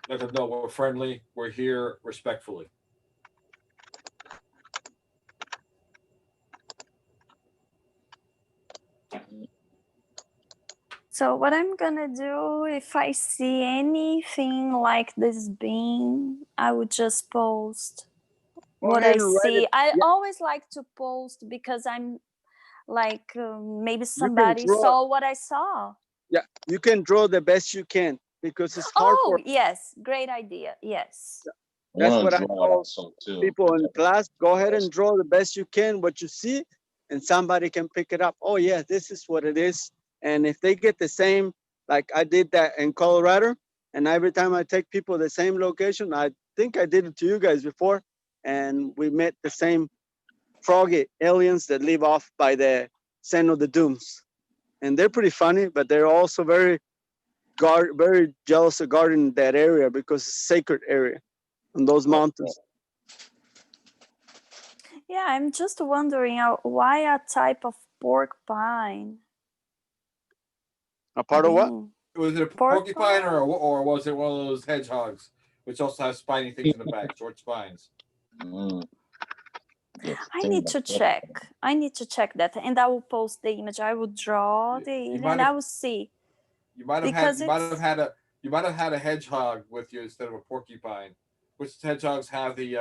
Speaker 3: let them know we're friendly, we're here respectfully.
Speaker 6: So what I'm gonna do, if I see anything like this being, I would just post what I see. I always like to post because I'm like, maybe somebody saw what I saw.
Speaker 10: Yeah, you can draw the best you can because it's hard for.
Speaker 6: Yes, great idea. Yes.
Speaker 10: That's what I told people in class. Go ahead and draw the best you can, what you see, and somebody can pick it up. Oh yeah, this is what it is. And if they get the same, like I did that in Colorado, and every time I take people the same location, I think I did it to you guys before, and we met the same froggy aliens that live off by the Sand of the Dunes. And they're pretty funny, but they're also very jealous of guarding that area because it's a sacred area on those mountains.
Speaker 6: Yeah, I'm just wondering why a type of porcupine.
Speaker 10: A part of what?
Speaker 3: Was it a porcupine or was it one of those hedgehogs, which also has spiny things in the back, short spines?
Speaker 6: I need to check. I need to check that, and I will post the image. I will draw the alien, and I will see.
Speaker 3: You might have had a hedgehog with you instead of a porcupine, which hedgehogs have the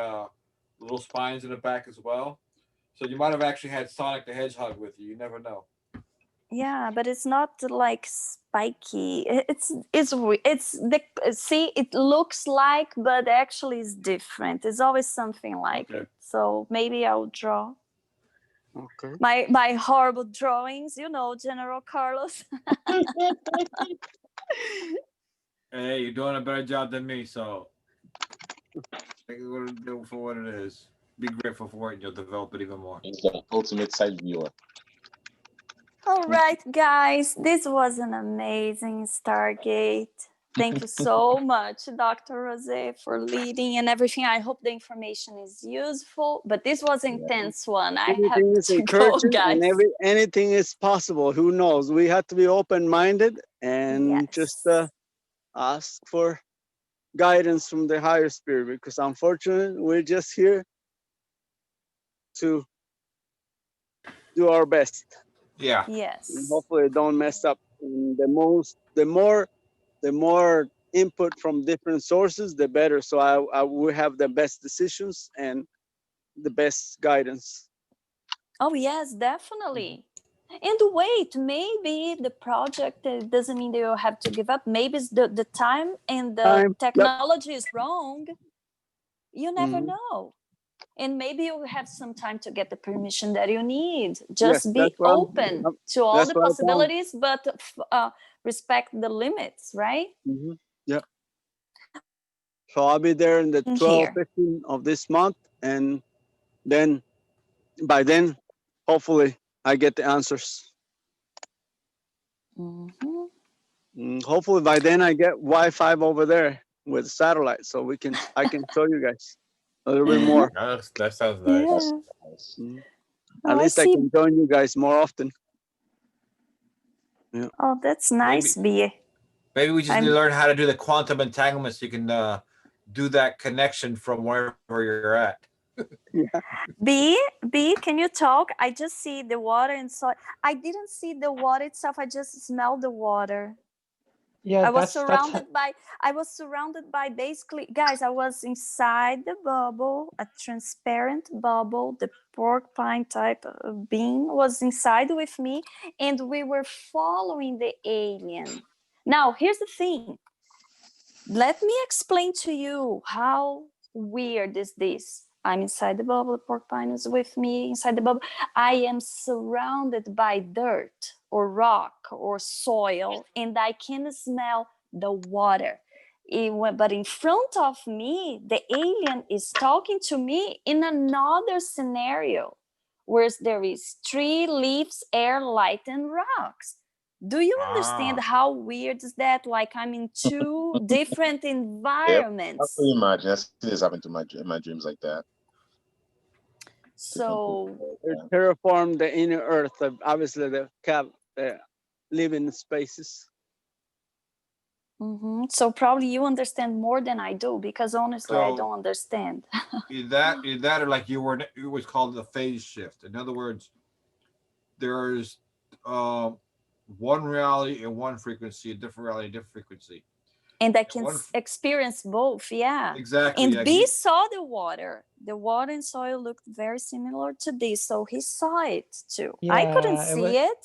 Speaker 3: little spines in the back as well. So you might have actually had Sonic the Hedgehog with you. You never know.
Speaker 6: Yeah, but it's not like spiky. It looks like, but actually it's different. It's always something like it. So maybe I'll draw.
Speaker 10: Okay.
Speaker 6: My horrible drawings, General Carlos.
Speaker 3: Hey, you're doing a better job than me, so take it for what it is. Be grateful for it, and you'll develop it even more.
Speaker 2: He's the ultimate sight viewer.
Speaker 6: All right, guys, this was an amazing Stargate. Thank you so much, Dr. Rosé, for leading and everything. I hope the information is useful, but this was an intense one. I have to go, guys.
Speaker 10: And anything is possible. Who knows? We have to be open-minded and just ask for guidance from the higher spirit, because unfortunately we're just here to do our best.
Speaker 3: Yeah.
Speaker 10: And
Speaker 6: Yes.
Speaker 10: hopefully don't mess up. And the more input from different sources, the better. So I will have the best decisions and the best guidance.
Speaker 6: Oh, yes, definitely. And wait, maybe the project doesn't mean that you have to give up. Maybe it's the time and the
Speaker 10: Time. Yep.
Speaker 6: technology is wrong. You never
Speaker 10: Mhm.
Speaker 6: know. And maybe you have some time to get the permission that you need.
Speaker 10: Yes,
Speaker 6: Just
Speaker 10: that's
Speaker 6: be
Speaker 10: what
Speaker 6: open to all
Speaker 10: that's
Speaker 6: the
Speaker 10: what I found.
Speaker 6: possibilities, but respect the limits, right?
Speaker 10: Hmm. Yeah. So I'll be there in the
Speaker 6: In
Speaker 10: 12,
Speaker 6: here.
Speaker 10: 15 of this month, and then by then, hopefully, I get the answers.
Speaker 6: Hmm.
Speaker 10: Hopefully by then I get Wi-Fi over there with satellite, so I can show you guys a little bit more.
Speaker 3: That sounds nice.
Speaker 6: Yeah.
Speaker 2: Nice.
Speaker 10: Mhm. At
Speaker 6: Oh, I
Speaker 10: least I
Speaker 6: see.
Speaker 10: can join you guys more often. Yeah.
Speaker 6: Oh, that's nice, B.
Speaker 3: Maybe we just need to
Speaker 6: I'm
Speaker 3: learn how to do the quantum entanglement so you can do that connection from wherever you're at.
Speaker 10: Yeah.
Speaker 6: B, can you talk? I just see the water and soil. I didn't see the water itself. I just smelled the water.
Speaker 9: Yeah,
Speaker 6: I was
Speaker 9: that's
Speaker 6: surrounded by basically, guys, I was inside the bubble, a transparent bubble. The porcupine type of being was inside with me, and we were following the alien. Now, here's the thing. Let me explain to you how weird is this. I'm inside the bubble, the porcupine is with me inside the bubble. I am surrounded by dirt or rock or soil, and I can smell the water. But in front of me, the alien is talking to me in another scenario where there is tree, leaves, air, light, and rocks. Do you understand
Speaker 3: Ah.
Speaker 6: how weird is that? Like I'm in two different
Speaker 2: Yep. I
Speaker 6: environments.
Speaker 2: can imagine. I see this happen to my dreams like that. Different people.
Speaker 6: So,
Speaker 10: They
Speaker 2: Yeah.
Speaker 10: terraform the inner Earth, obviously the living spaces.
Speaker 6: so probably you understand more than I do because honestly, I
Speaker 3: So
Speaker 6: don't understand.
Speaker 3: in that or like it was called the phase shift. In other words, there's um one reality and one frequency, a different reality, a different frequency.
Speaker 6: And I
Speaker 3: And
Speaker 6: can experience both, yeah.
Speaker 3: exactly,
Speaker 6: And
Speaker 3: yeah.
Speaker 6: B saw the water. The water and soil looked very similar to this, so he saw it too. I couldn't
Speaker 9: yeah,
Speaker 6: see it.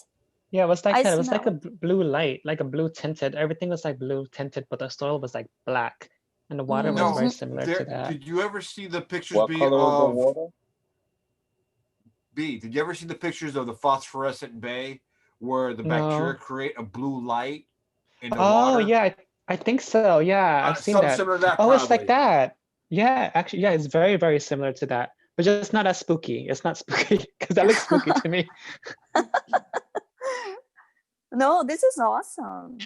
Speaker 9: it was like
Speaker 6: I
Speaker 9: that. It was like
Speaker 6: smell
Speaker 9: a
Speaker 6: it.
Speaker 9: blue light, like a blue tinted. Everything was like blue tinted, but the soil was like black, and the water was
Speaker 3: No,
Speaker 9: very
Speaker 6: Mhm.
Speaker 9: similar to
Speaker 3: there.
Speaker 9: that.
Speaker 3: Did you ever see the pictures
Speaker 2: What
Speaker 3: be
Speaker 2: color was the
Speaker 3: of
Speaker 2: water?
Speaker 3: B? Did you ever see the pictures of the phosphorescent bay where the bacteria
Speaker 9: No.
Speaker 3: create a blue light in the
Speaker 9: Oh
Speaker 3: water?
Speaker 9: yeah, I think so. Yeah, I've seen
Speaker 3: Some
Speaker 9: that.
Speaker 3: similar to that,
Speaker 9: Oh, it's like
Speaker 3: probably.
Speaker 9: that. Yeah, actually, yeah, it's very, very similar to that, but just not as spooky. It's not spooky because that looks spooky to me.
Speaker 6: No, this is awesome.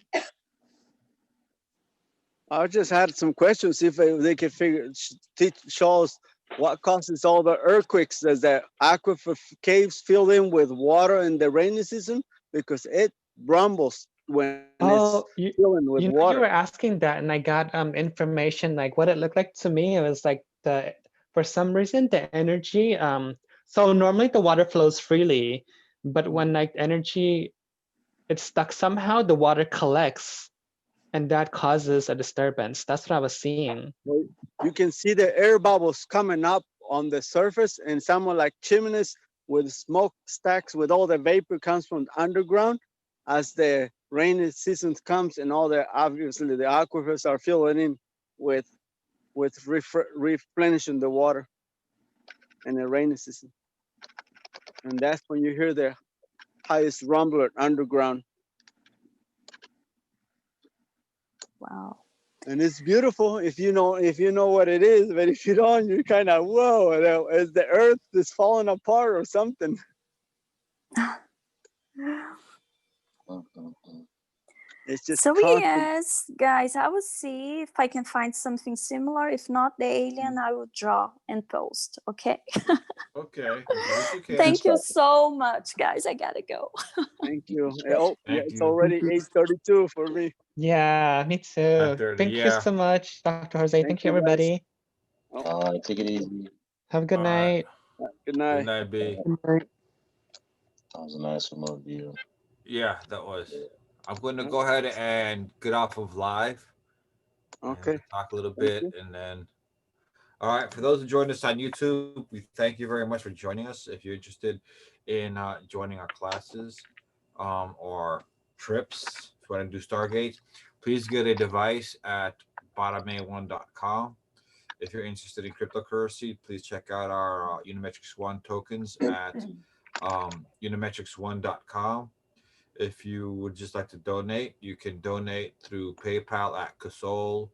Speaker 10: I just had some questions if they could show us what causes all the earthquakes. Does the aquifer caves fill in with water in the rainy season? Because it rumbles when it's
Speaker 9: Oh,
Speaker 10: filling with
Speaker 9: you know,
Speaker 10: water.
Speaker 9: you were asking that, and I got information like what it looked like to me. It was like for some reason the energy. So normally the water flows freely, but when like energy it's stuck somehow, the water collects, and that causes a disturbance. That's what I was seeing.
Speaker 10: Well, you can see the air bubbles coming up on the surface, and some are like chimneys with smoke stacks with all the vapor comes from underground as the rainy season comes, and all the obviously the aquifers are filling in with replenishing the water in the rainy season, and that's when you hear the highest rumbler underground.
Speaker 6: Wow.
Speaker 10: And it's beautiful if you know what it is, but if you don't, you're kind of whoa, is the earth is falling apart or something.
Speaker 2: Mm, mm, mm.
Speaker 10: It's just
Speaker 6: So
Speaker 10: constant.
Speaker 6: yes, guys, I will see if I can find something similar. If not the alien, I will draw and post. Okay.
Speaker 3: Okay, do what you can.
Speaker 6: Thank you so much, guys. I gotta go.
Speaker 10: Thank you. Oh, yeah,
Speaker 3: Thank
Speaker 10: it's
Speaker 3: you.
Speaker 10: already 8:32 for me.
Speaker 9: Yeah, me too.
Speaker 3: 9:30,
Speaker 9: Thank you
Speaker 3: yeah.
Speaker 9: so much, Dr. Jose.
Speaker 10: Thank
Speaker 9: Thank you,
Speaker 10: you, guys.
Speaker 9: everybody.
Speaker 10: Oh,
Speaker 2: All right, take it easy.
Speaker 9: Have a good
Speaker 3: All right.
Speaker 9: night.
Speaker 10: good
Speaker 3: Good
Speaker 10: night.
Speaker 3: night, B.
Speaker 2: That was a nice remote view.
Speaker 3: Yeah, that was.
Speaker 2: Yeah.
Speaker 3: I'm going to
Speaker 10: Yeah,
Speaker 3: go ahead and get off of live and
Speaker 10: okay.
Speaker 3: talk a little
Speaker 10: Thank
Speaker 3: bit,
Speaker 10: you.
Speaker 3: and then. All right, for those who joined us on YouTube, we thank you very much for joining us. If you're interested in joining our classes or trips, if you want to do Stargate, please get a device at bottom1.com. If you're interested in cryptocurrency, please check out our Unimetrics One tokens at unimetrics1.com. If you would just like to donate, you can donate through PayPal at Kasol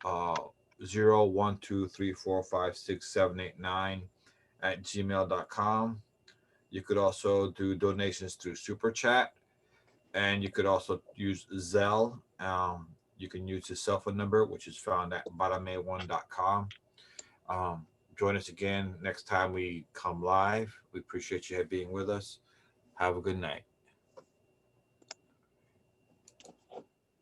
Speaker 3: uh, 0123456789 at gmail.com. You could also do donations through Super Chat, and you could also use Zelle. You can use the cell phone number, which is found at bottom1.com. Um, Join us again next time we come live. We appreciate you being with us. Have a good night.